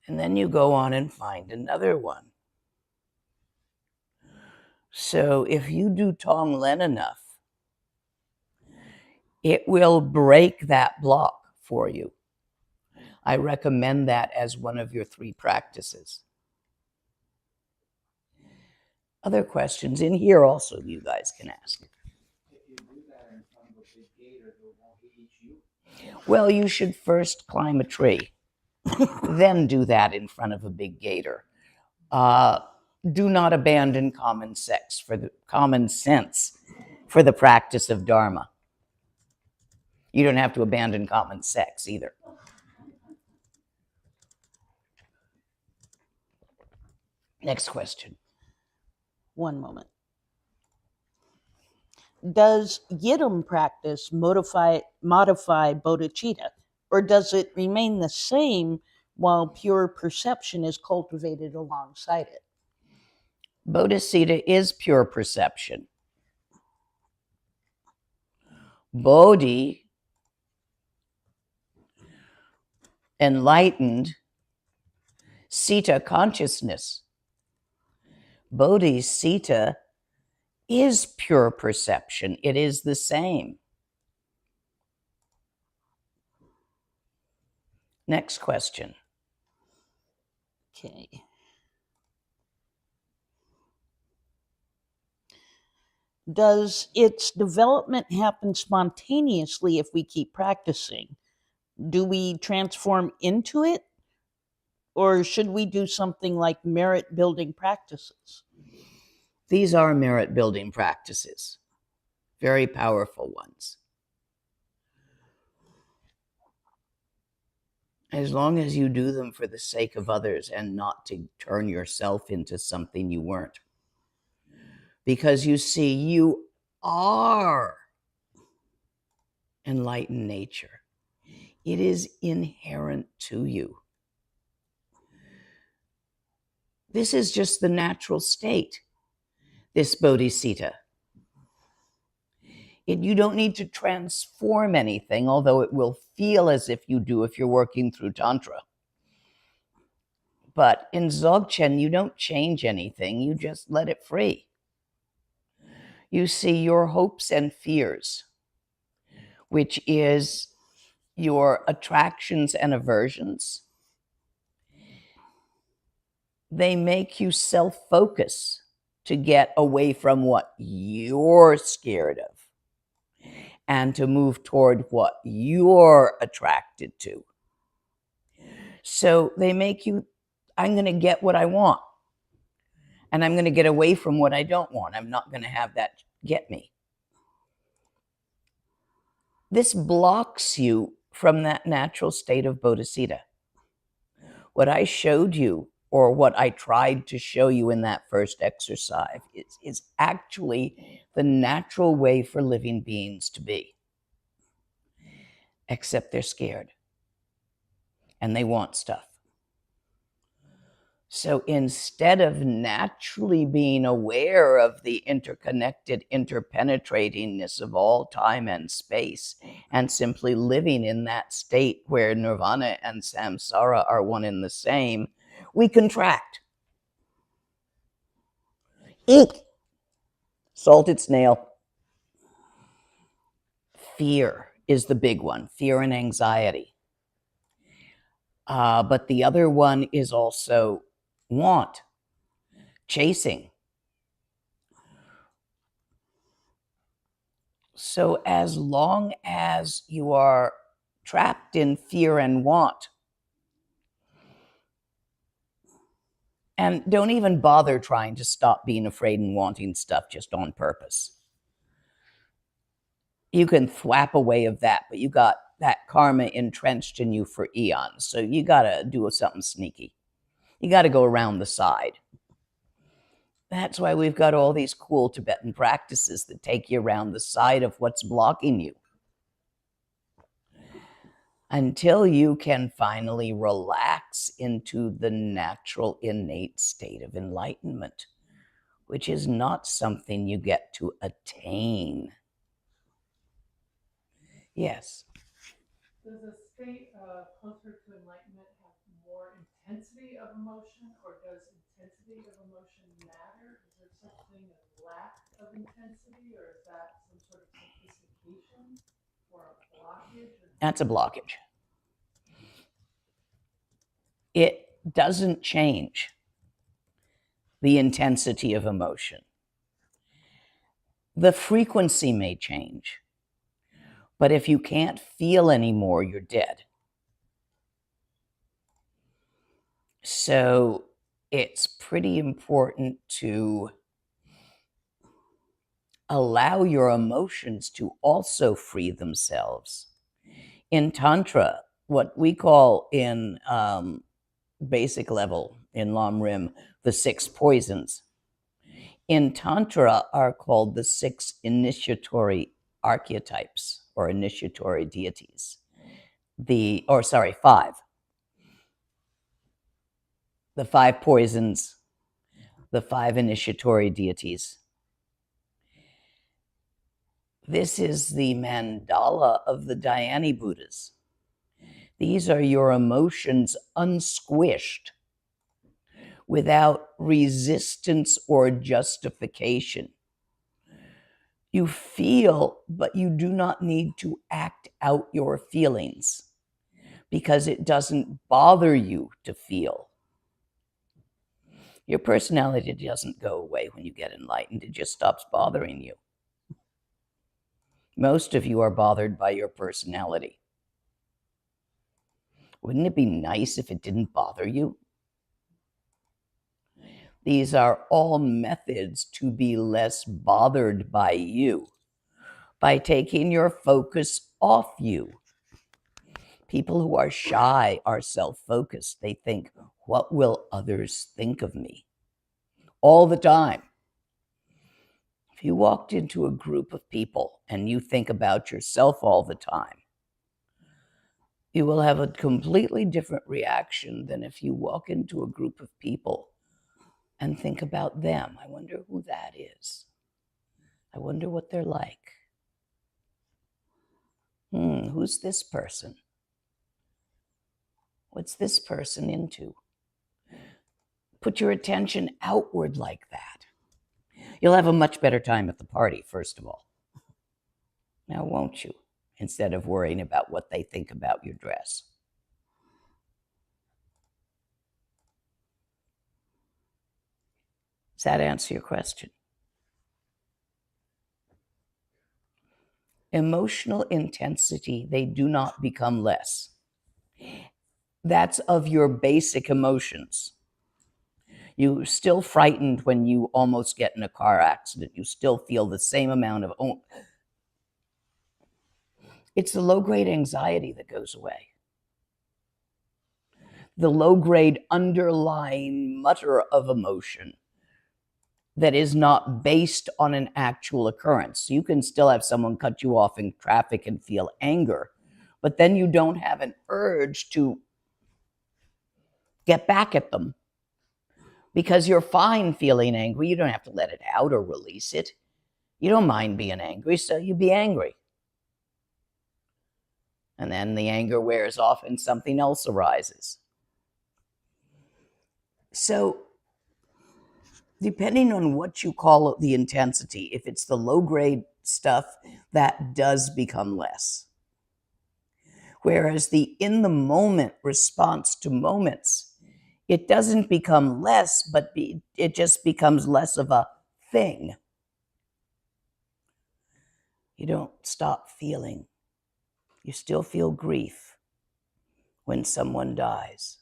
And then you go on and find another one. So if you do Tonglen enough, it will break that block for you. I recommend that as one of your 3 practices. Other questions in here also you guys can ask. If you do that in front of a big gator, won't he eat you? Well, you should first climb a tree, then do that in front of a big gator. Do not abandon common sense for the practice of Dharma. You don't have to abandon common sense either. Next question. One moment. Does Yidam practice modify bodhicitta, or does it remain the same while pure perception is cultivated alongside it? Bodhicitta is pure perception. Bodhi, enlightened, Citta, consciousness. Bodhicitta is pure perception. It is the same. Next question. Okay. Does its development happen spontaneously if we keep practicing? Do we transform into it? Or should we do something like merit building practices? These are merit building practices, very powerful ones. As long as you do them for the sake of others and not to turn yourself into something you weren't. Because you see, you are enlightened nature. It is inherent to you. This is just the natural state, this bodhicitta. You don't need to transform anything, although it will feel as if you do if you're working through Tantra. But in Dzogchen, you don't change anything, you just let it free. You see your hopes and fears, which is your attractions and aversions. They make you self-focus to get away from what you're scared of and to move toward what you're attracted to. So they make you, I'm going to get what I want, and I'm going to get away from what I don't want. I'm not going to have that get me. This blocks you from that natural state of bodhicitta. What I showed you or what I tried to show you in that first exercise, is actually the natural way for living beings to be. Except they're scared and they want stuff. So instead of naturally being aware of the interconnected interpenetratingness of all time and space, and simply living in that state where nirvana and samsara are one and the same, we contract. Eek! Salted snail. Fear is the big one, fear and anxiety. But the other one is also want, chasing. So as long as you are trapped in fear and want, and don't even bother trying to stop being afraid and wanting stuff just on purpose. You can thwap away of that, but you got that karma entrenched in you for eons. So you got to do something sneaky. You got to go around the side. That's why we've got all these cool Tibetan practices that take you around the side of what's blocking you, until you can finally relax into the natural innate state of enlightenment, which is not something you get to attain. Yes. Does a state closer to enlightenment have more intensity of emotion, or does intensity of emotion matter? Is there such thing as lack of intensity, or is that some sort of sophistication or a blockage? That's a blockage. It doesn't change the intensity of emotion. The frequency may change, but if you can't feel anymore, you're dead. So it's pretty important to allow your emotions to also free themselves. In Tantra, what we call in basic level in Lam Rim, the 6 poisons, in Tantra are called the 6 initiatory archetypes or initiatory deities. 5. The 5 poisons, the 5 initiatory deities. This is the mandala of the Dhyani Buddhas. These are your emotions unsquished without resistance or justification. You feel, but you do not need to act out your feelings because it doesn't bother you to feel. Your personality doesn't go away when you get enlightened. It just stops bothering you. Most of you are bothered by your personality. Wouldn't it be nice if it didn't bother you? These are all methods to be less bothered by you, by taking your focus off you. People who are shy are self-focused. They think, what will others think of me? All the time. If you walked into a group of people and you think about yourself all the time, you will have a completely different reaction than if you walk into a group of people and think about them. I wonder who that is. I wonder what they're like. Who's this person? What's this person into? Put your attention outward like that. You'll have a much better time at the party, first of all. Now, won't you? Instead of worrying about what they think about your dress. Does that answer your question? Emotional intensity, they do not become less. That's of your basic emotions. You're still frightened when you almost get in a car accident. You still feel the same amount of... It's the low-grade anxiety that goes away. the low-grade underlying mutter of emotion that is not based on an actual occurrence. You can still have someone cut you off in traffic and feel anger, but then you don't have an urge to get back at them because you're fine feeling angry. You don't have to let it out or release it. You don't mind being angry, so you be angry. And then the anger wears off and something else arises. So depending on what you call the intensity, if it's the low-grade stuff, that does become less. Whereas the in-the-moment response to moments, it doesn't become less, but it just becomes less of a thing. You don't stop feeling. You still feel grief when someone dies.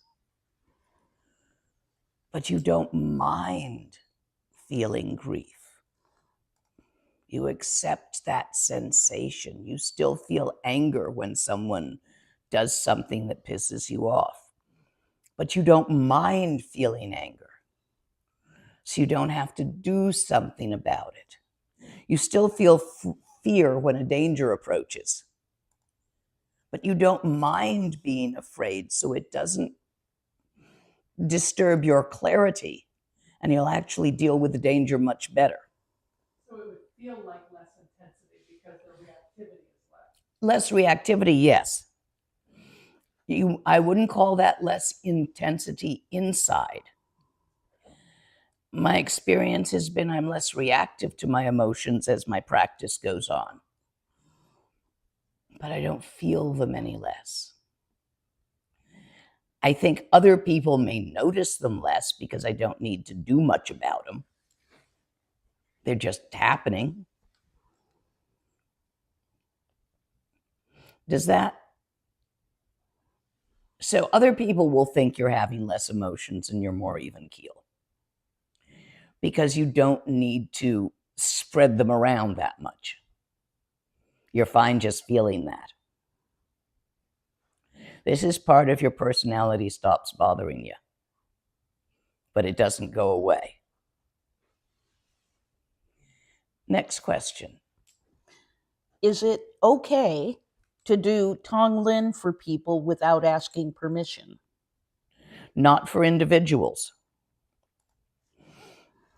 But you don't mind feeling grief. You accept that sensation. You still feel anger when someone does something that pisses you off. But you don't mind feeling anger. So you don't have to do something about it. You still feel fear when a danger approaches. But you don't mind being afraid, so it doesn't disturb your clarity, and you'll actually deal with the danger much better. So it would feel like less intensity because the reactivity is less. Less reactivity, yes. I wouldn't call that less intensity inside. My experience has been I'm less reactive to my emotions as my practice goes on. But I don't feel them any less. I think other people may notice them less because I don't need to do much about them. They're just happening. Does that? So other people will think you're having less emotions and you're more even keel because you don't need to spread them around that much. You're fine just feeling that. This is part of your personality stops bothering you, but it doesn't go away. Next question. Is it okay to do Tonglen for people without asking permission? Not for individuals.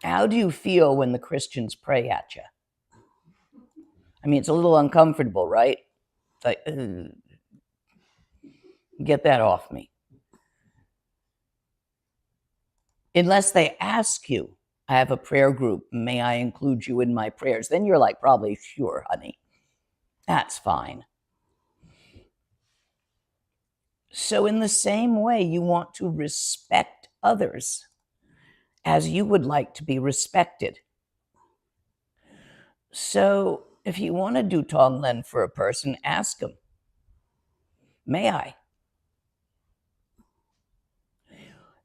How do you feel when the Christians pray at you? I mean, it's a little uncomfortable, right? It's like, get that off me. Unless they ask you, I have a prayer group, may I include you in my prayers? Then you're like, probably, sure, honey. That's fine. So in the same way, you want to respect others as you would like to be respected. So if you want to do Tonglen for a person, ask them, may I?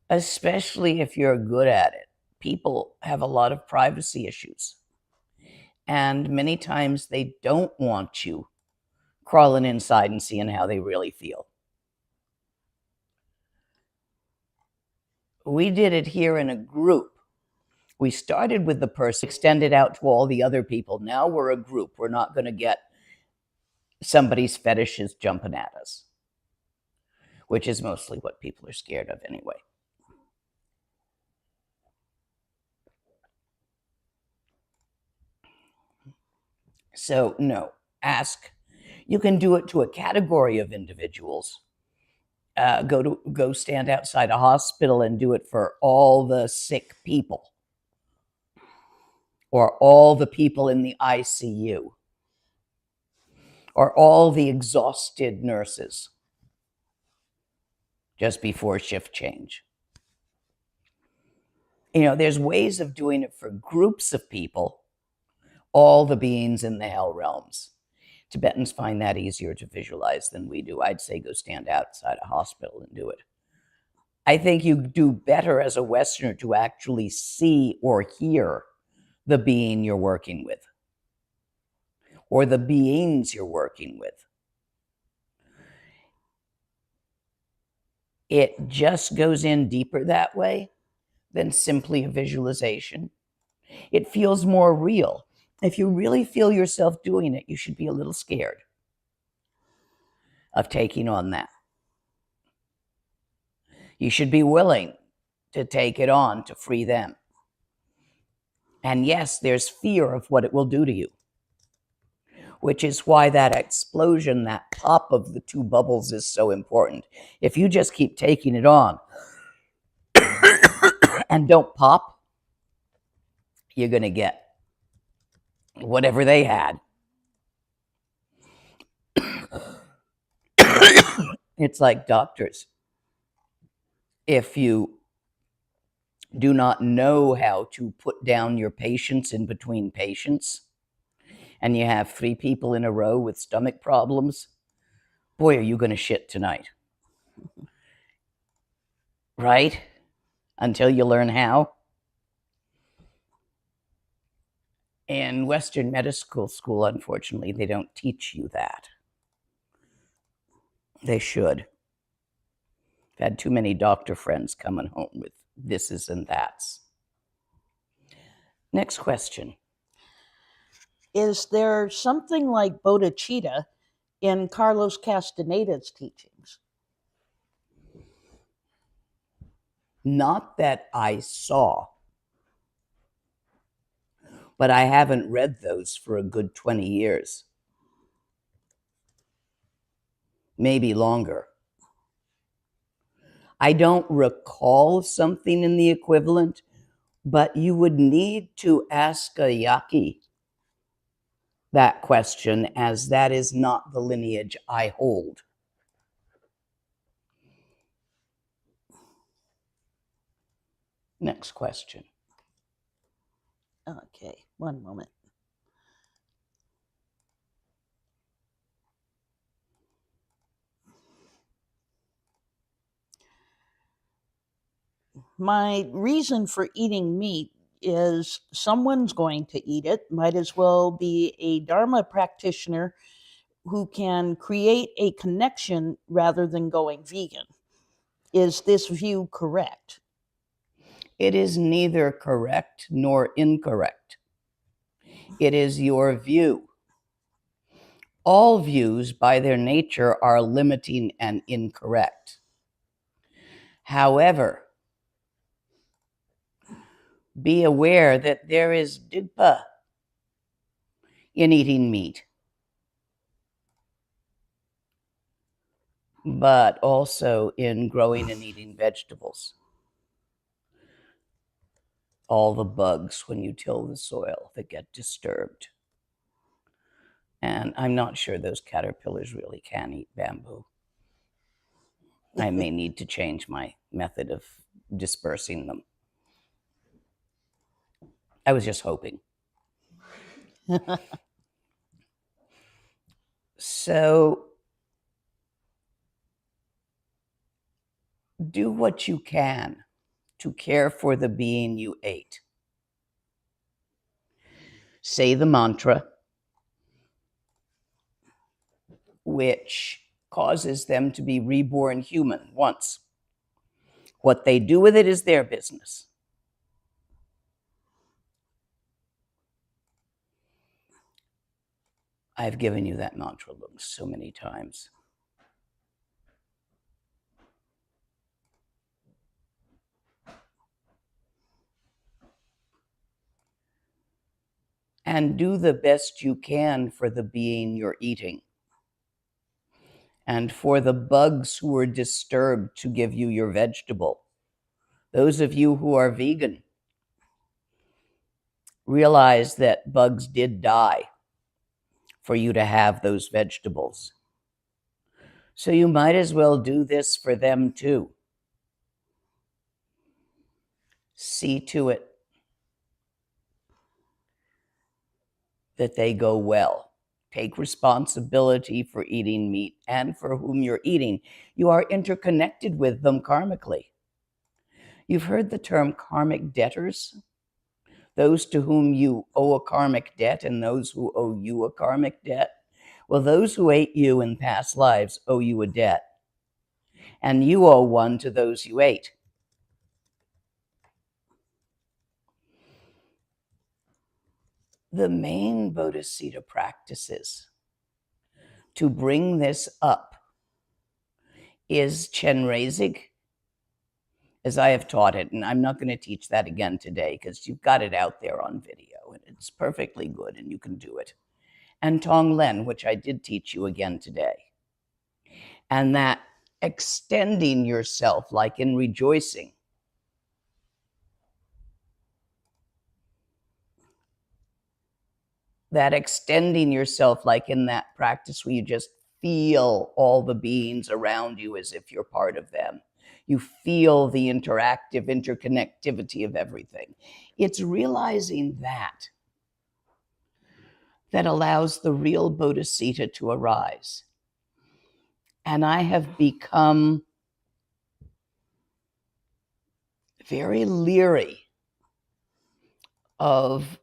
Especially if you're good at it. People have a lot of privacy issues. And many times they don't want you crawling inside and seeing how they really feel. We did it here in a group. We started with the person, extended out to all the other people. Now we're a group. We're not going to get somebody's fetishes jumping at us, which is mostly what people are scared of anyway. So no, ask. You can do it to a category of individuals. Go stand outside a hospital and do it for all the sick people or all the people in the ICU or all the exhausted nurses just before shift change. You know, there's ways of doing it for groups of people, all the beings in the hell realms. Tibetans find that easier to visualize than we do. I'd say go stand outside a hospital and do it. I think you do better as a Westerner to actually see or hear the being you're working with or the beings you're working with. It just goes in deeper that way than simply a visualization. It feels more real. If you really feel yourself doing it, you should be a little scared of taking on that. You should be willing to take it on to free them. And yes, there's fear of what it will do to you, which is why that explosion, that pop of the two bubbles is so important. If you just keep taking it on and don't pop, you're going to get whatever they had. It's like doctors. If you do not know how to put down your patients in between patients, and you have 3 people in a row with stomach problems, boy, are you going to shit tonight. Right? Until you learn how. In Western medical school, unfortunately, they don't teach you that. They should. I've had too many doctor friends coming home with thises and that's. Next question. Is there something like Bodhicitta in Carlos Castaneda's teachings? Not that I saw, but I haven't read those for a good 20 years. Maybe longer. I don't recall something in the equivalent, but you would need to ask a Yaki that question, as that is not the lineage I hold. Next question. Okay, one moment. My reason for eating meat is someone's going to eat it. Might as well be a Dharma practitioner who can create a connection rather than going vegan. Is this view correct? It is neither correct nor incorrect. It is your view. All views, by their nature, are limiting and incorrect. However, be aware that there is digpa in eating meat, but also in growing and eating vegetables. All the bugs when you till the soil that get disturbed. And I'm not sure those caterpillars really can eat bamboo. I may need to change my method of dispersing them. I was just hoping. So do what you can to care for the being you ate. Say the mantra, which causes them to be reborn human once. What they do with it is their business. I've given you that mantra so many times. And do the best you can for the being you're eating. And for the bugs who are disturbed to give you your vegetable. Those of you who are vegan, realize that bugs did die for you to have those vegetables. So you might as well do this for them too. See to it that they go well. Take responsibility for eating meat and for whom you're eating. You are interconnected with them karmically. You've heard the term karmic debtors? Those to whom you owe a karmic debt and those who owe you a karmic debt. Well, those who ate you in past lives owe you a debt. and you owe one to those you ate. The main Bodhicitta practices to bring this up is Chenrezig, as I have taught it, and I'm not going to teach that again today because you've got it out there on video and it's perfectly good and you can do it. And Tonglen, which I did teach you again today. And that extending yourself, like in rejoicing, that extending yourself, like in that practice where you just feel all the beings around you as if you're part of them. You feel the interactive interconnectivity of everything. It's realizing that allows the real Bodhicitta to arise. And I have become very leery of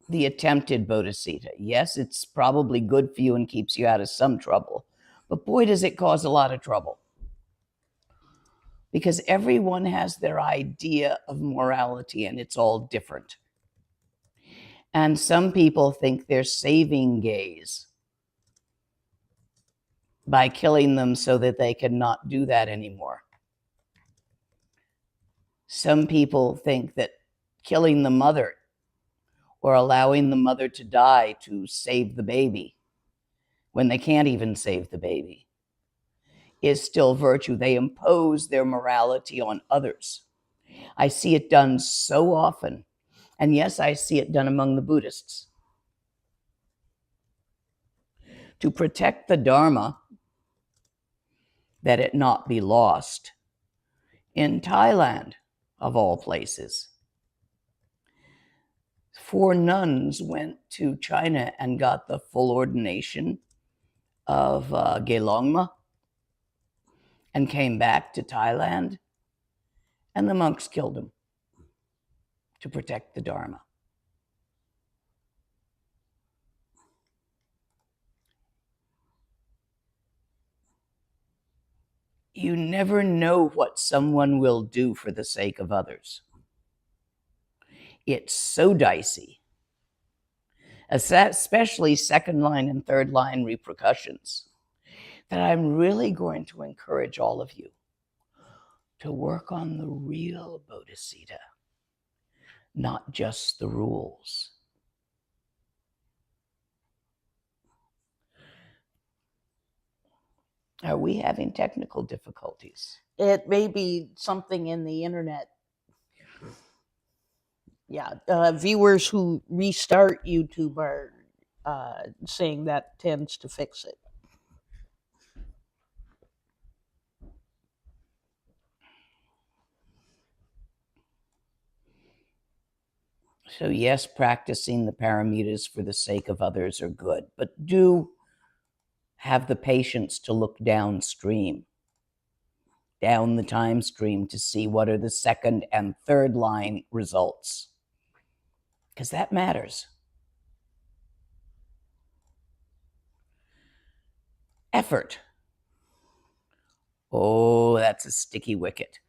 the attempted Bodhicitta. Yes, it's probably good for you and keeps you out of some trouble, but boy, does it cause a lot of trouble. Because everyone has their idea of morality and it's all different. And some people think they're saving gays by killing them so that they cannot do that anymore. Some people think that killing the mother or allowing the mother to die to save the baby when they can't even save the baby is still virtue. They impose their morality on others. I see it done so often. And yes, I see it done among the Buddhists. To protect the Dharma, that it not be lost, in Thailand, of all places, 4 nuns went to China and got the full ordination of Gelongma and came back to Thailand, and the monks killed them to protect the Dharma. You never know what someone will do for the sake of others. It's so dicey, especially second line and third line repercussions, that I'm really going to encourage all of you to work on the real Bodhicitta, not just the rules. Are we having technical difficulties? It may be something in the internet. Yeah, viewers who restart YouTube are saying that tends to fix it. So yes, practicing the paramitas for the sake of others are good, but do have the patience to look downstream, down the time stream, to see what are the second and third line results, because that matters. Effort. Oh, that's a sticky wicket.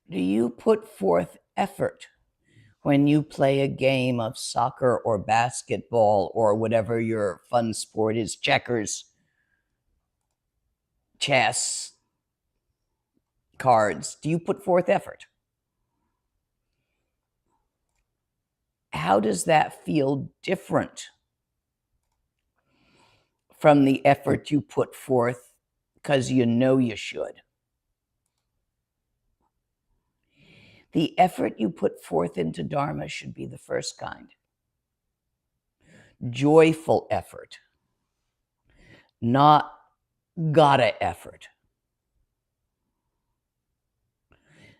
Do you put forth effort when you play a game of soccer or basketball or whatever your fun sport is, checkers, chess, cards? Do you put forth effort? How does that feel different from the effort you put forth because you know you should? The effort you put forth into Dharma should be the first kind. Joyful effort, not gotta effort.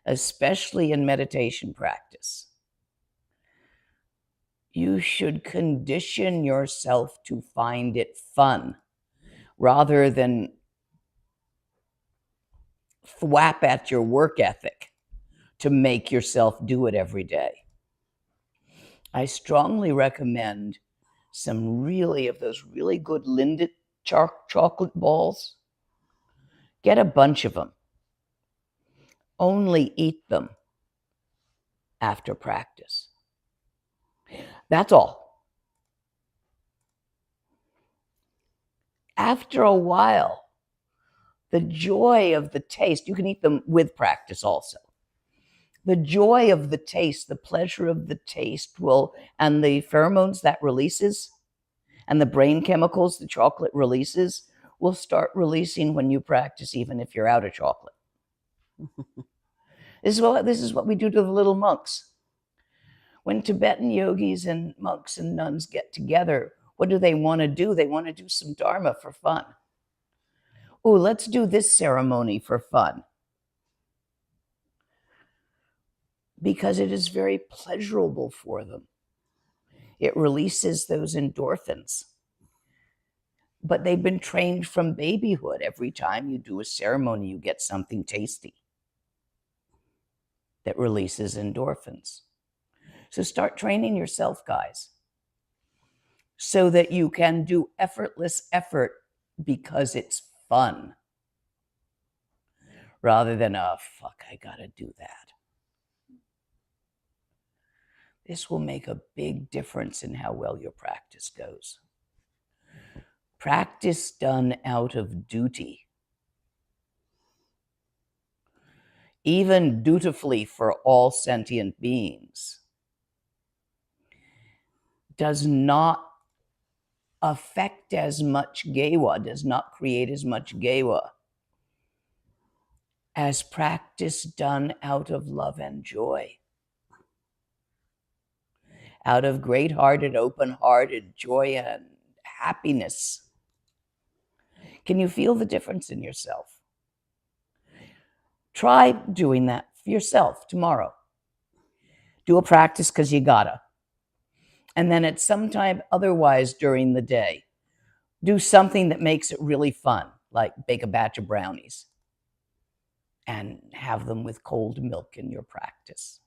Especially in meditation practice. You should condition yourself to find it fun rather than thwap at your work ethic to make yourself do it every day. I strongly recommend some really of those really good chocolate balls? Get a bunch of them. Only eat them after practice. That's all. After a while, the joy of the taste, you can eat them with practice also. The joy of the taste, the pleasure of the taste will, and the pheromones that releases, and the brain chemicals the chocolate releases, will start releasing when you practice, even if you're out of chocolate. This is what we do to the little monks. When Tibetan yogis and monks and nuns get together, what do they want to do? They want to do some Dharma for fun. Oh, let's do this ceremony for fun. Because it is very pleasurable for them. It releases those endorphins. But they've been trained from babyhood. Every time you do a ceremony, you get something tasty that releases endorphins. So start training yourself, guys, so that you can do effortless effort because it's fun, rather than, oh, fuck, I gotta do that. This will make a big difference in how well your practice goes. Practice done out of duty, even dutifully for all sentient beings, does not affect as much gewa, does not create as much gewa as practice done out of love and joy, out of great-hearted, open-hearted joy and happiness. Can you feel the difference in yourself? Try doing that for yourself tomorrow. Do a practice because you gotta. And then at some time otherwise during the day, do something that makes it really fun, like bake a batch of brownies and have them with cold milk in your practice.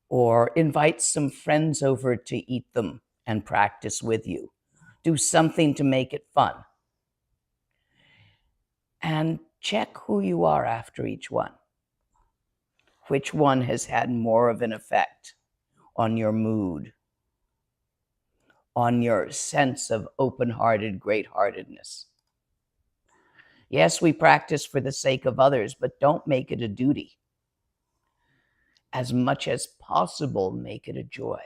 Or invite some friends over to eat them and practice with you. Do something to make it fun. And check who you are after each one. Which one has had more of an effect on your mood, on your sense of open-hearted great-heartedness? Yes, we practice for the sake of others, but don't make it a duty. As much as possible, make it a joy.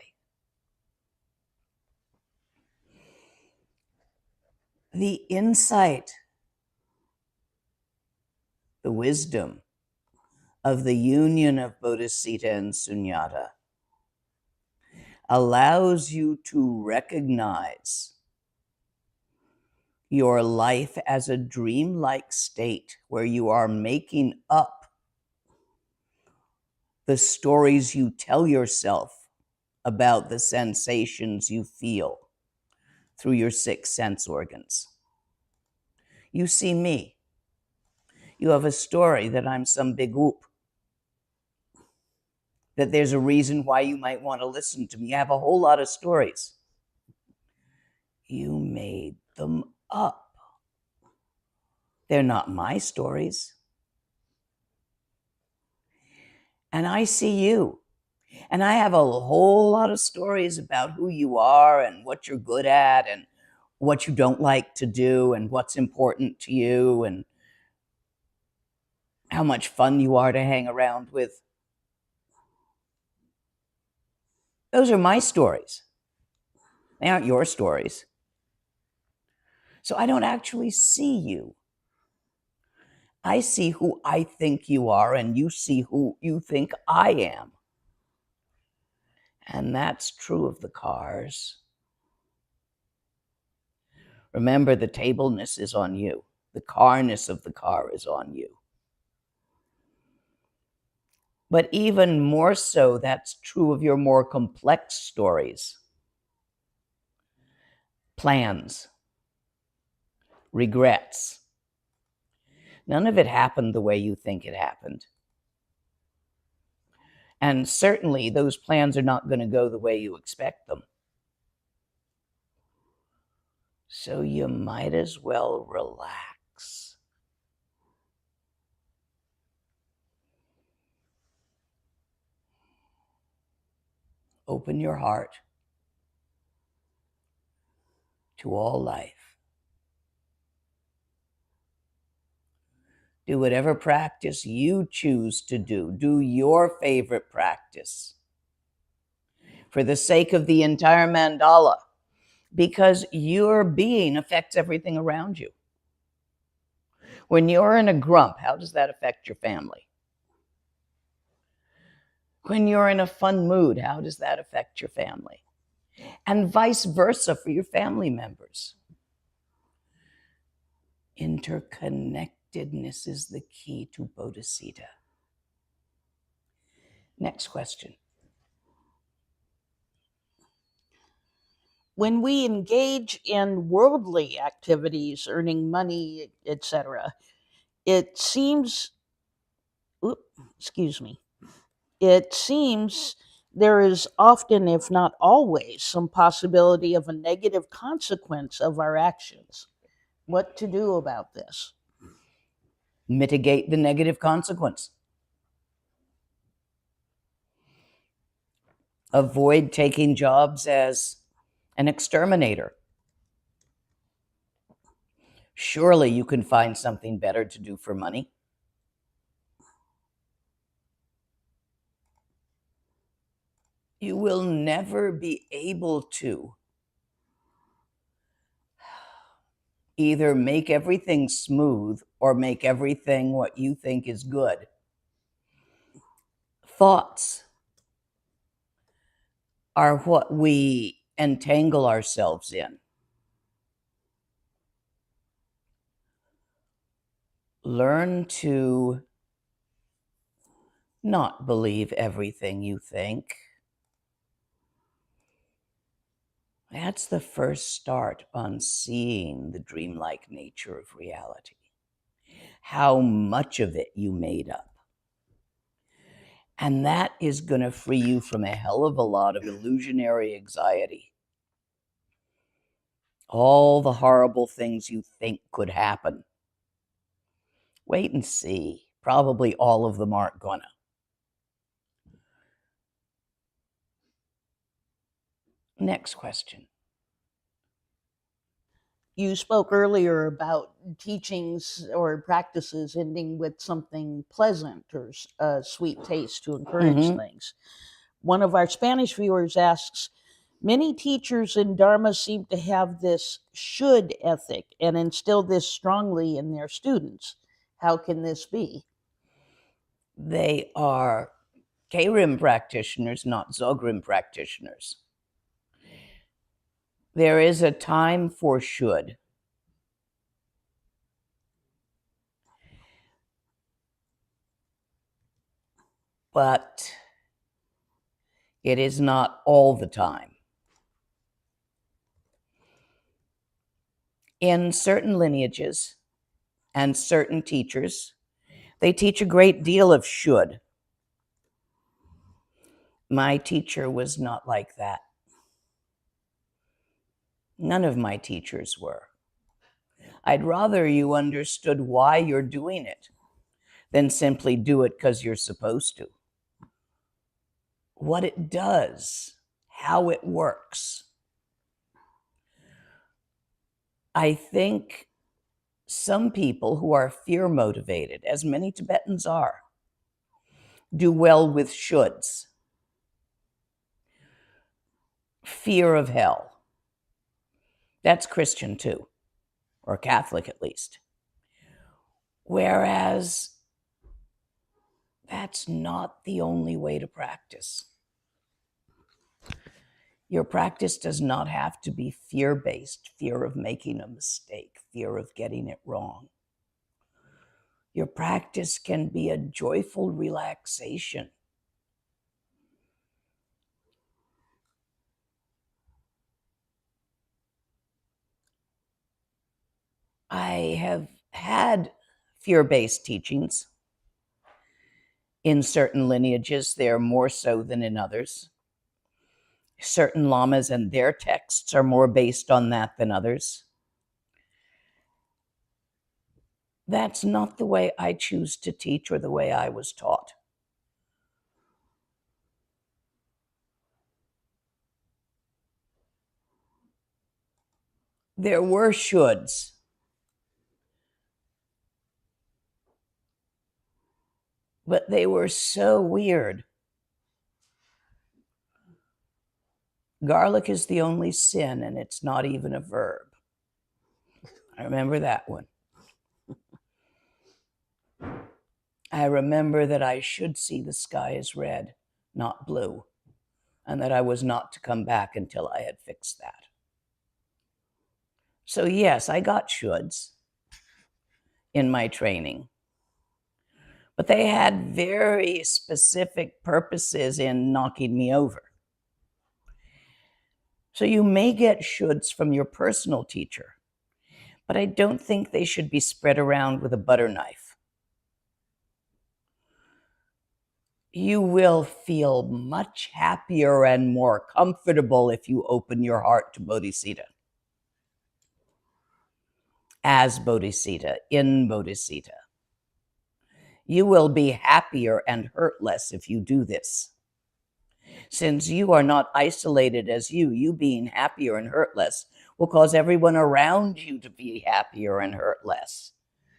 The insight, the wisdom of the union of Bodhicitta and Sunyata allows you to recognize your life as a dreamlike state where you are making up the stories you tell yourself about the sensations you feel through your 6 sense organs. You see me. You have a story that I'm some big whoop, that there's a reason why you might want to listen to me. You have a whole lot of stories. You made them up. They're not my stories. And I see you. And I have a whole lot of stories about who you are and what you're good at and what you don't like to do and what's important to you and how much fun you are to hang around with. Those are my stories. They aren't your stories. So I don't actually see you. I see who I think you are, and you see who you think I am. And that's true of the cars. Remember, the tableness is on you. The carness of the car is on you. But even more so, that's true of your more complex stories. Plans. Regrets. None of it happened the way you think it happened. And certainly those plans are not going to go the way you expect them. So you might as well relax. Open your heart to all life. Do whatever practice you choose to do. Do your favorite practice for the sake of the entire mandala, because your being affects everything around you. When you're in a grump, how does that affect your family? When you're in a fun mood, how does that affect your family? And vice versa for your family members. Interconnectedness is the key to Bodhicitta. Next question. When we engage in worldly activities, earning money, etc., it seems, it seems there is often, if not always, some possibility of a negative consequence of our actions. What to do about this? Mitigate the negative consequence. Avoid taking jobs as an exterminator. Surely you can find something better to do for money. You will never be able to either make everything smooth or make everything what you think is good. Thoughts are what we entangle ourselves in. Learn to not believe everything you think. That's the first start on seeing the dreamlike nature of reality. How much of it you made up. And that is going to free you from a hell of a lot of illusionary anxiety. All the horrible things you think could happen. Wait and see. Probably all of them aren't gonna. Next question. You spoke earlier about teachings or practices ending with something pleasant or a sweet taste to encourage things. One of our Spanish viewers asks, many teachers in Dharma seem to have this should ethic and instill this strongly in their students. How can this be? They are K-Rim practitioners, not Zogrim practitioners. There is a time for should. But it is not all the time. In certain lineages and certain teachers, they teach a great deal of should. My teacher was not like that. None of my teachers were. I'd rather you understood why you're doing it than simply do it because you're supposed to. What it does, how it works. I think some people who are fear motivated, as many Tibetans are, do well with shoulds. Fear of hell. That's Christian too, or Catholic at least. Whereas that's not the only way to practice. Your practice does not have to be fear-based, fear of making a mistake, fear of getting it wrong. Your practice can be a joyful relaxation. I have had fear-based teachings. In certain lineages, they're more so than in others. Certain lamas and their texts are more based on that than others. That's not the way I choose to teach or the way I was taught. There were shoulds. But they were so weird. Garlic is the only sin, and it's not even a verb. I remember that one. I remember that I should see the sky as red, not blue, and that I was not to come back until I had fixed that. So yes, I got shoulds in my training, but they had very specific purposes in knocking me over. So you may get shoulds from your personal teacher, but I don't think they should be spread around with a butter knife. You will feel much happier and more comfortable if you open your heart to Bodhicitta. As Bodhicitta, in Bodhicitta. You will be happier and hurt less if you do this. Since you are not isolated as you being happier and hurt less will cause everyone around you to be happier and hurt less,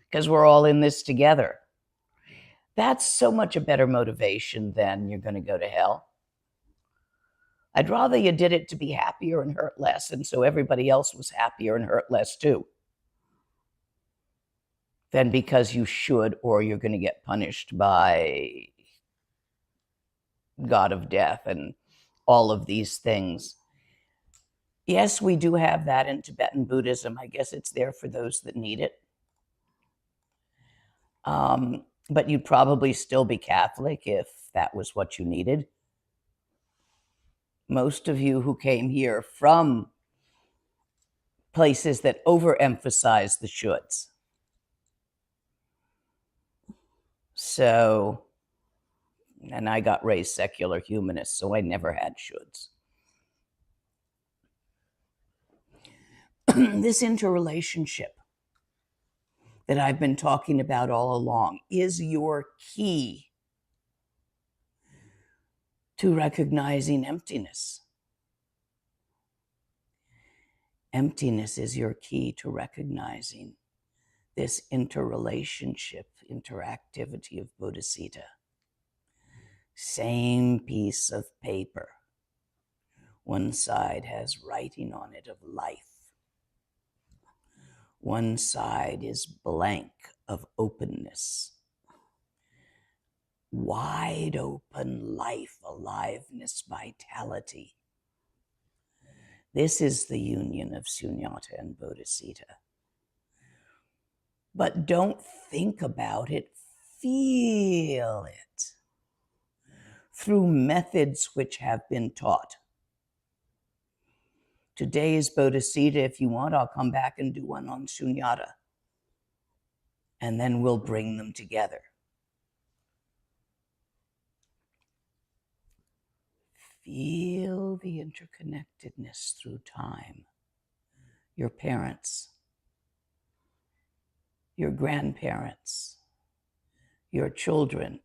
because we're all in this together. That's so much a better motivation than you're going to go to hell. I'd rather you did it to be happier and hurt less, and so everybody else was happier and hurt less too, than because you should or you're going to get punished by God of death and all of these things. Yes, we do have that in Tibetan Buddhism. I guess it's there for those that need it. But you'd probably still be Catholic if that was what you needed. Most of you who came here from places that overemphasize the shoulds. So, and I got raised secular humanist, so I never had shoulds. This interrelationship that I've been talking about all along is your key to recognizing emptiness. Emptiness is your key to recognizing this interrelationship, interactivity of Bodhicitta. Same piece of paper. One side has writing on it of life. One side is blank of openness. Wide open life, aliveness, vitality. This is the union of Sunyata and Bodhicitta. But don't think about it, feel it through methods which have been taught. Today is Bodhicitta. If you want, I'll come back and do one on Sunyata. And then we'll bring them together. Feel the interconnectedness through time. Your parents, your grandparents, your children,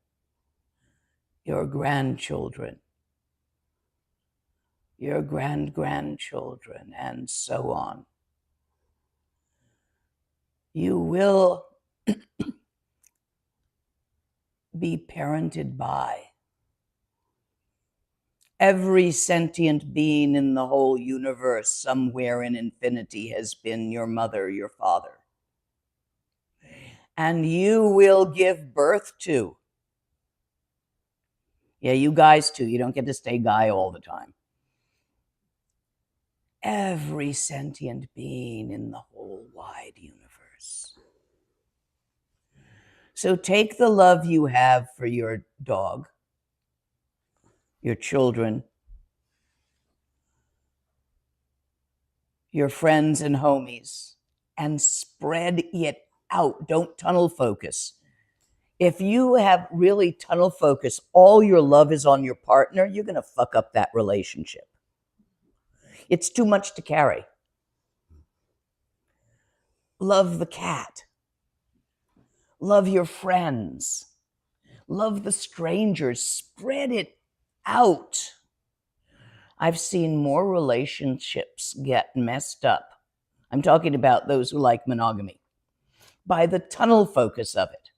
your grandchildren, your grandchildren, and so on. You will be parented by every sentient being in the whole universe. Somewhere in infinity has been your mother, your father. And you will give birth to. Yeah, you guys too. You don't get to stay guy all the time. Every sentient being in the whole wide universe. So take the love you have for your dog, your children, your friends and homies, and spread it out. Don't tunnel focus. If you have really tunnel focus, all your love is on your partner, you're going to fuck up that relationship. It's too much to carry. Love the cat. Love your friends. Love the strangers. Spread it out. I've seen more relationships get messed up. I'm talking about those who like monogamy, by the tunnel focus of it.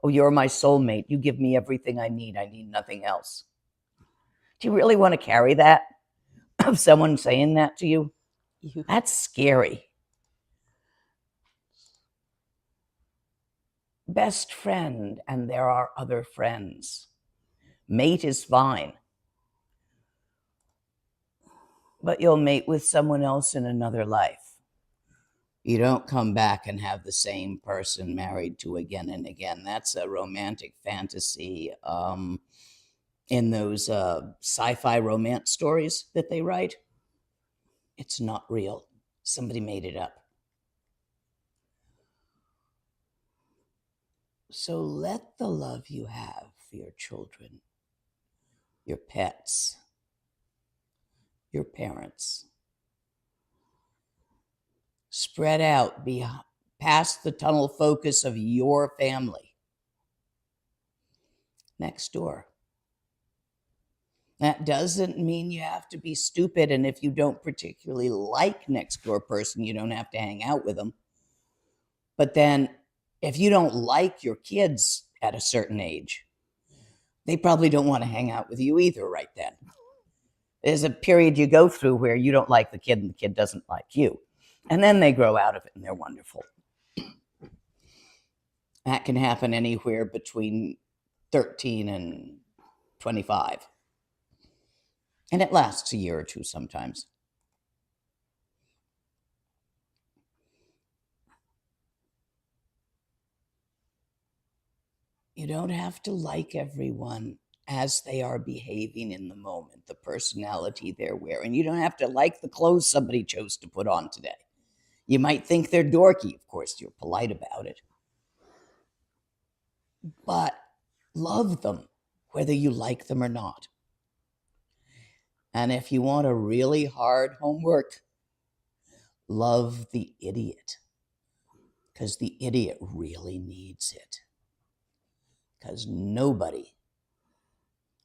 Oh, you're my soulmate. You give me everything I need. I need nothing else. Do you really want to carry that? Of someone saying that to you? That's scary. Best friend, and there are other friends. Mate is fine. But you'll mate with someone else in another life. You don't come back and have the same person married to again and again. That's a romantic fantasy in those sci-fi romance stories that they write. It's not real. Somebody made it up. So let the love you have for your children, your pets, your parents, spread out past the tunnel focus of your family next door. That doesn't mean you have to be stupid, and if you don't particularly like next door person, you don't have to hang out with them. But then if you don't like your kids at a certain age, they probably don't want to hang out with you either right then. There's a period you go through where you don't like the kid and the kid doesn't like you. And then they grow out of it and they're wonderful. That can happen anywhere between 13 and 25. And it lasts a year or two sometimes. You don't have to like everyone as they are behaving in the moment, the personality they're wearing. You don't have to like the clothes somebody chose to put on today. You might think they're dorky. Of course, you're polite about it. But love them, whether you like them or not. And if you want a really hard homework, love the idiot. Because the idiot really needs it. Because nobody,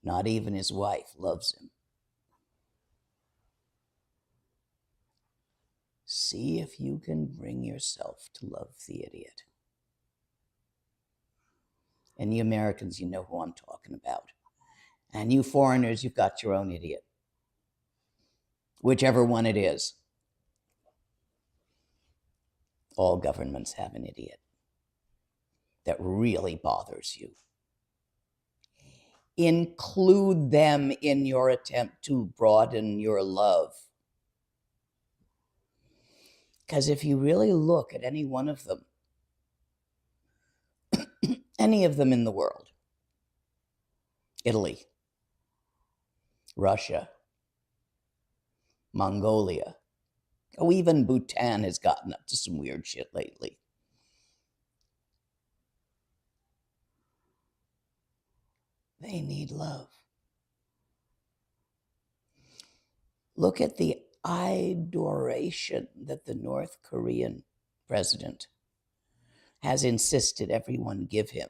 not even his wife, loves him. See if you can bring yourself to love the idiot. And you Americans, you know who I'm talking about. And you foreigners, you've got your own idiot. Whichever one it is. All governments have an idiot that really bothers you. Include them in your attempt to broaden your love. Because if you really look at any one of them, any of them in the world, Italy, Russia, Mongolia, oh, even Bhutan has gotten up to some weird shit lately. They need love. Look at the adoration that the North Korean president has insisted everyone give him.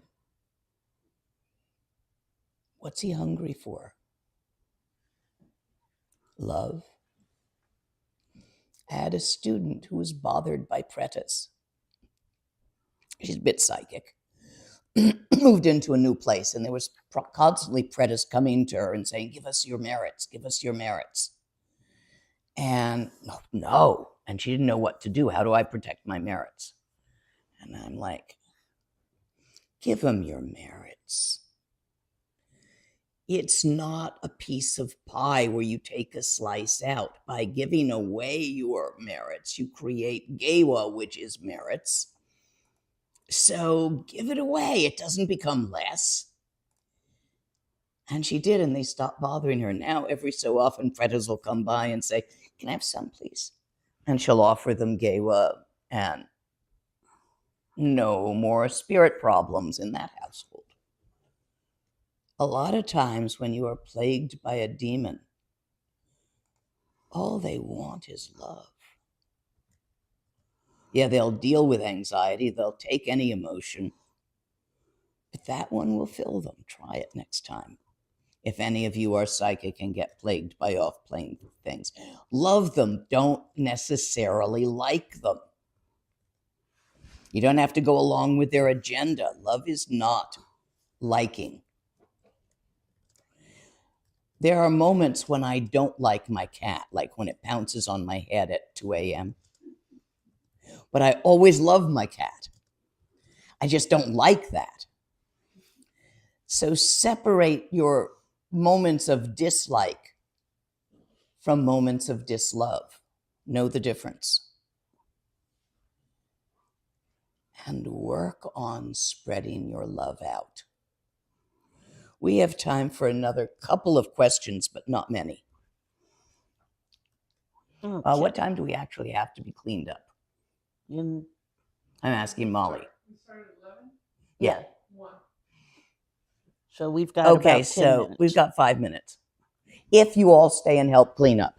What's he hungry for? Love. I had a student who was bothered by pretas. She's a bit psychic. Moved into a new place, and there was constantly pretas coming to her and saying, give us your merits, give us your merits. And no. And she didn't know what to do. How do I protect my merits? And I'm like, give them your merits. It's not a piece of pie where you take a slice out. By giving away your merits, you create gewa, which is merits. So give it away. It doesn't become less. And she did, and they stopped bothering her. Now, every so often, pretas will come by and say, can I have some, please? And she'll offer them gewa, and no more spirit problems in that household. A lot of times when you are plagued by a demon, all they want is love. Yeah, they'll deal with anxiety. They'll take any emotion. But that one will fill them. Try it next time. If any of you are psychic and get plagued by off-plane things, love them. Don't necessarily like them. You don't have to go along with their agenda. Love is not liking. There are moments when I don't like my cat, like when it pounces on my head at 2 a.m. But I always love my cat. I just don't like that. So separate your moments of dislike from moments of dislove. Know the difference. And work on spreading your love out. We have time for another couple of questions, but not many. Okay. What time do we actually have to be cleaned up? In, I'm asking Molly. We started at 11? Yeah. 1. so we've got Okay, about 10 so minutes. we've got 5 minutes. If you all stay and help clean up.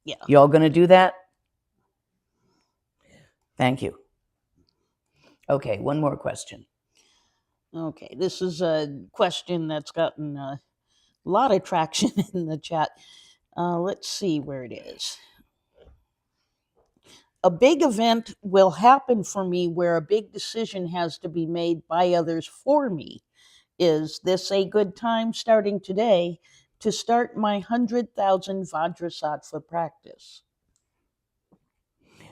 Yeah. You all going to do that? Thank you. Okay, one more question. Okay, this is a question that's gotten a lot of traction in the chat. Let's see where it is. A big event will happen for me where a big decision has to be made by others for me. Is this a good time starting today to start my 100,000 Vajrasattva practice?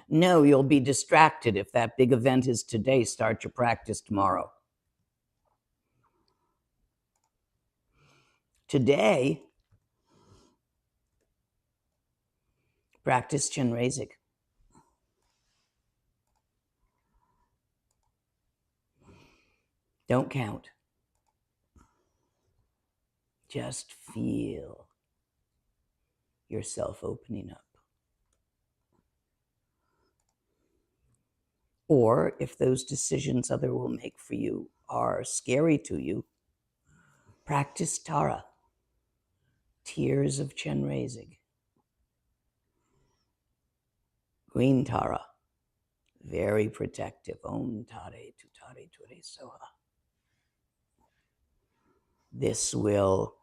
No, you'll be distracted if that big event is today. Start your practice tomorrow. Today, practice Chenrezig. Don't count. Just feel yourself opening up. Or if those decisions other will make for you are scary to you, practice Tara, tears of Chenrezig. Green Tara, very protective. Om Tare Tutare Ture Soha. This will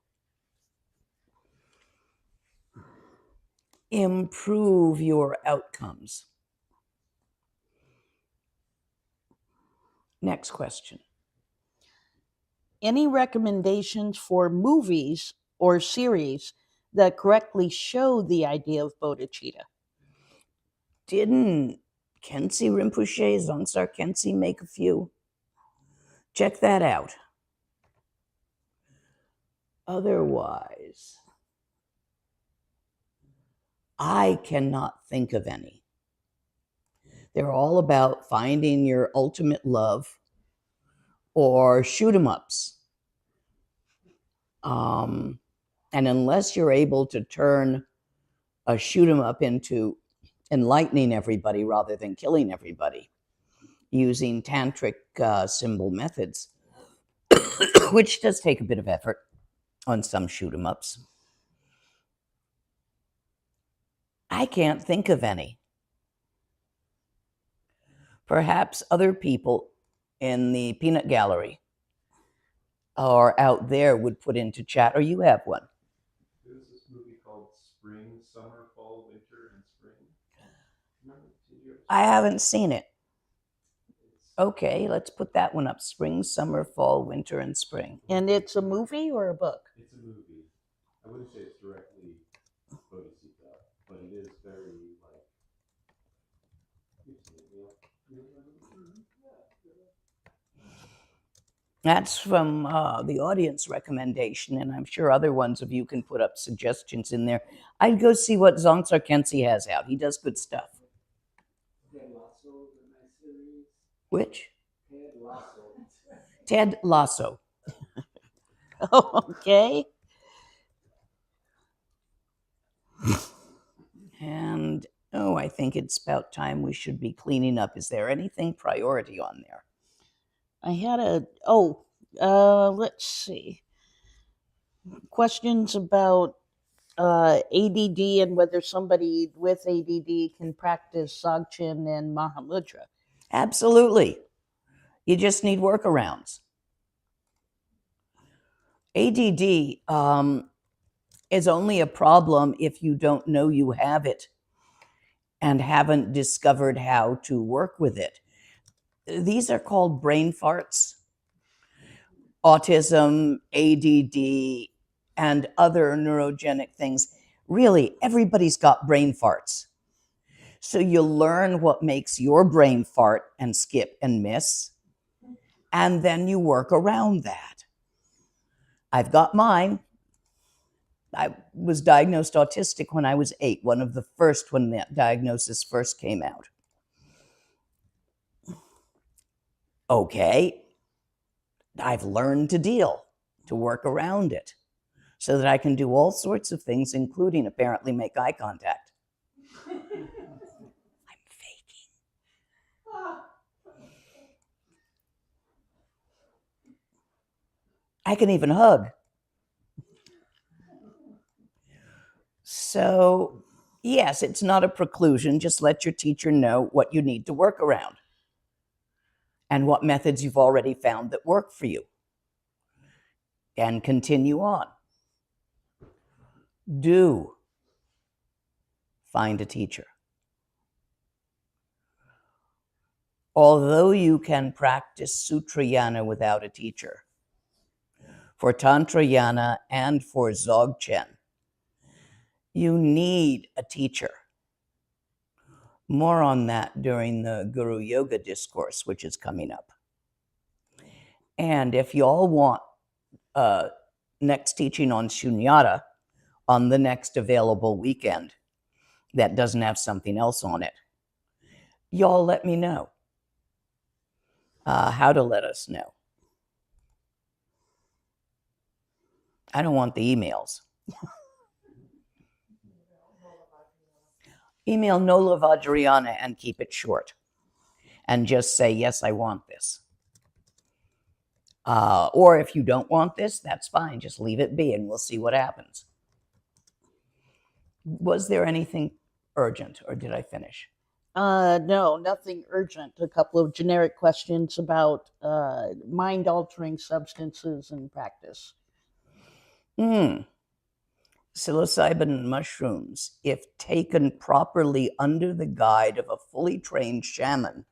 improve your outcomes. Next question. Any recommendations for movies or series that correctly show the idea of bodhicitta? Didn't Khyentse Rinpoche, Zongsar Khyentse make a few? Check that out. Otherwise, I cannot think of any. They're all about finding your ultimate love or shoot 'em ups. And unless you're able to turn a shoot 'em up into enlightening everybody rather than killing everybody using tantric symbol methods, which does take a bit of effort on some shoot 'em ups, I can't think of any. Perhaps other people in the peanut gallery or out there would put into chat, or you have one. There's this movie called Spring, Summer, Fall, Winter, and Spring. Did you ever I haven't seen it. Okay, let's put that one up. Spring, summer, fall, winter, and spring. And it's a movie or a book? It's a movie. I wouldn't say it's directly Bodhicitta, but it is very like. You've seen it, Neil? You remember? That's from the audience recommendation, and I'm sure other ones of you can put up suggestions in there. I'd go see what Zongsar Khyentse has out. He does good stuff. Ted Lasso is a nice series. Which? Ted Lasso. Ted Lasso. Okay. And, I think it's about time we should be cleaning up. Is there anything priority on there? I had let's see. Questions about ADD and whether somebody with ADD can practice Dzogchen and Mahamudra. Absolutely. You just need workarounds. ADD is only a problem if you don't know you have it and haven't discovered how to work with it. These are called brain farts. Autism, ADD, and other neurogenic things. Really, everybody's got brain farts. So you learn what makes your brain fart and skip and miss, and then you work around that. I've got mine. I was diagnosed autistic when I was 8, one of the first when that diagnosis first came out. Okay, I've learned to work around it, so that I can do all sorts of things, including apparently make eye contact. I'm faking. I can even hug. So, yes, it's not a preclusion. Just let your teacher know what you need to work around and what methods you've already found that work for you, and continue on. Do find a teacher. Although you can practice Sutrayana without a teacher, for Tantrayana and for Dzogchen, you need a teacher. More on that during the Guru Yoga discourse, which is coming up. And if you all want next teaching on Shunyata on the next available weekend that doesn't have something else on it, y'all let me know how to let us know. I don't want the emails. Email Nola Vajrayana and keep it short. And just say, yes, I want this. Or if you don't want this, that's fine. Just leave it be and we'll see what happens. Was there anything urgent or did I finish? No, nothing urgent. A couple of generic questions about mind-altering substances and practice. Psilocybin mushrooms, if taken properly under the guide of a fully trained shaman,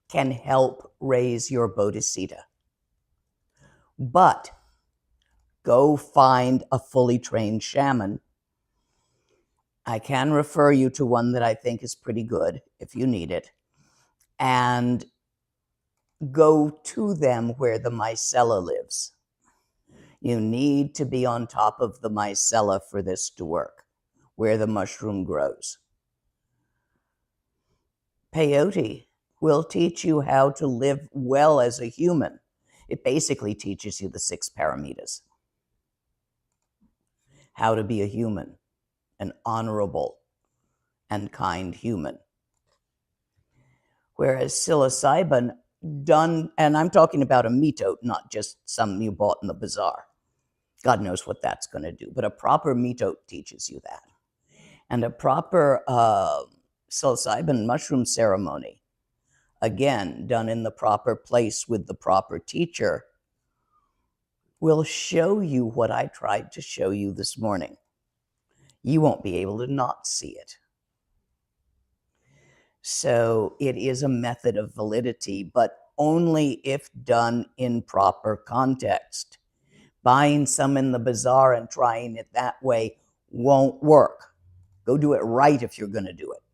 can help raise your bodhicitta. But go find a fully trained shaman. I can refer you to one that I think is pretty good if you need it. And go to them where the mycela lives. You need to be on top of the mycela for this to work, where the mushroom grows. Peyote will teach you how to live well as a human. It basically teaches you the 6 paramitas. How to be a human, an honorable and kind human. Whereas psilocybin done, and I'm talking about a metote, not just some you bought in the bazaar. God knows what that's going to do, but a proper metote teaches you that. And a proper psilocybin mushroom ceremony, again, done in the proper place with the proper teacher, will show you what I tried to show you this morning. You won't be able to not see it. So it is a method of validity, but only if done in proper context. Buying some in the bazaar and trying it that way won't work. Go do it right if you're going to do it.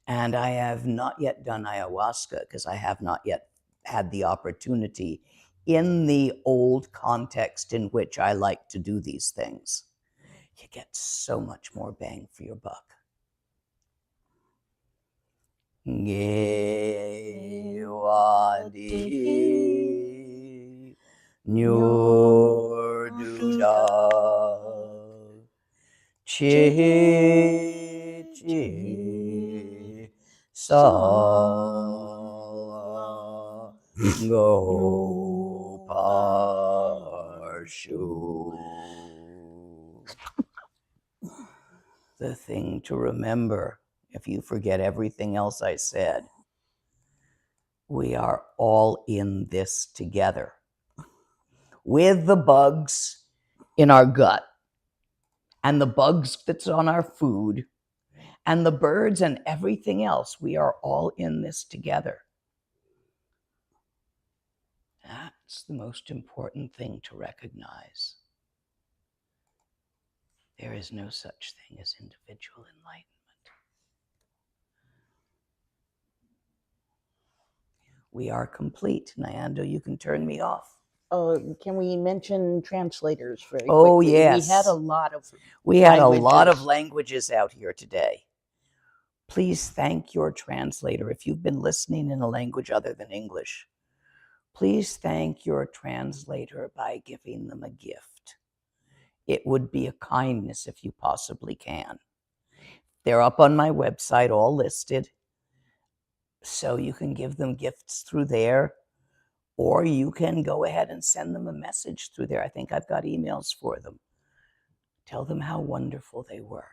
And I have not yet done ayahuasca because I have not yet had the opportunity in the old context in which I like to do these things. You get so much more bang for your buck. Gewadi Nyurduda Chi Sa Go Parshu The thing to remember, if you forget everything else I said, we are all in this together with the bugs in our gut and the bugs that's on our food and the birds and everything else. We are all in this together. That's the most important thing to recognize. There is no such thing as individual enlightenment. We are complete. Nyando, you can turn me off. Can we mention translators very Oh, quickly? yes. We had a lot of We had a lot of languages. languages out here today. Please thank your translator. If you've been listening in a language other than English, please thank your translator by giving them a gift. It would be a kindness if you possibly can. They're up on my website, all listed. So you can give them gifts through there, or you can go ahead and send them a message through there. I think I've got emails for them. Tell them how wonderful they were.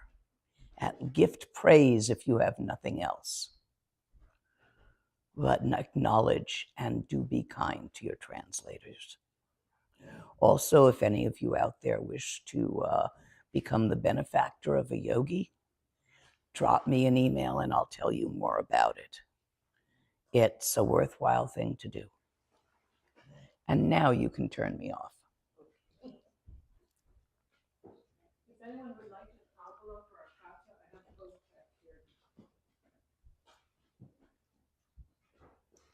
Gift praise if you have nothing else. But acknowledge and do be kind to your translators. Also, if any of you out there wish to become the benefactor of a yogi, drop me an email and I'll tell you more about it. It's a worthwhile thing to do. And now you can turn me off. If anyone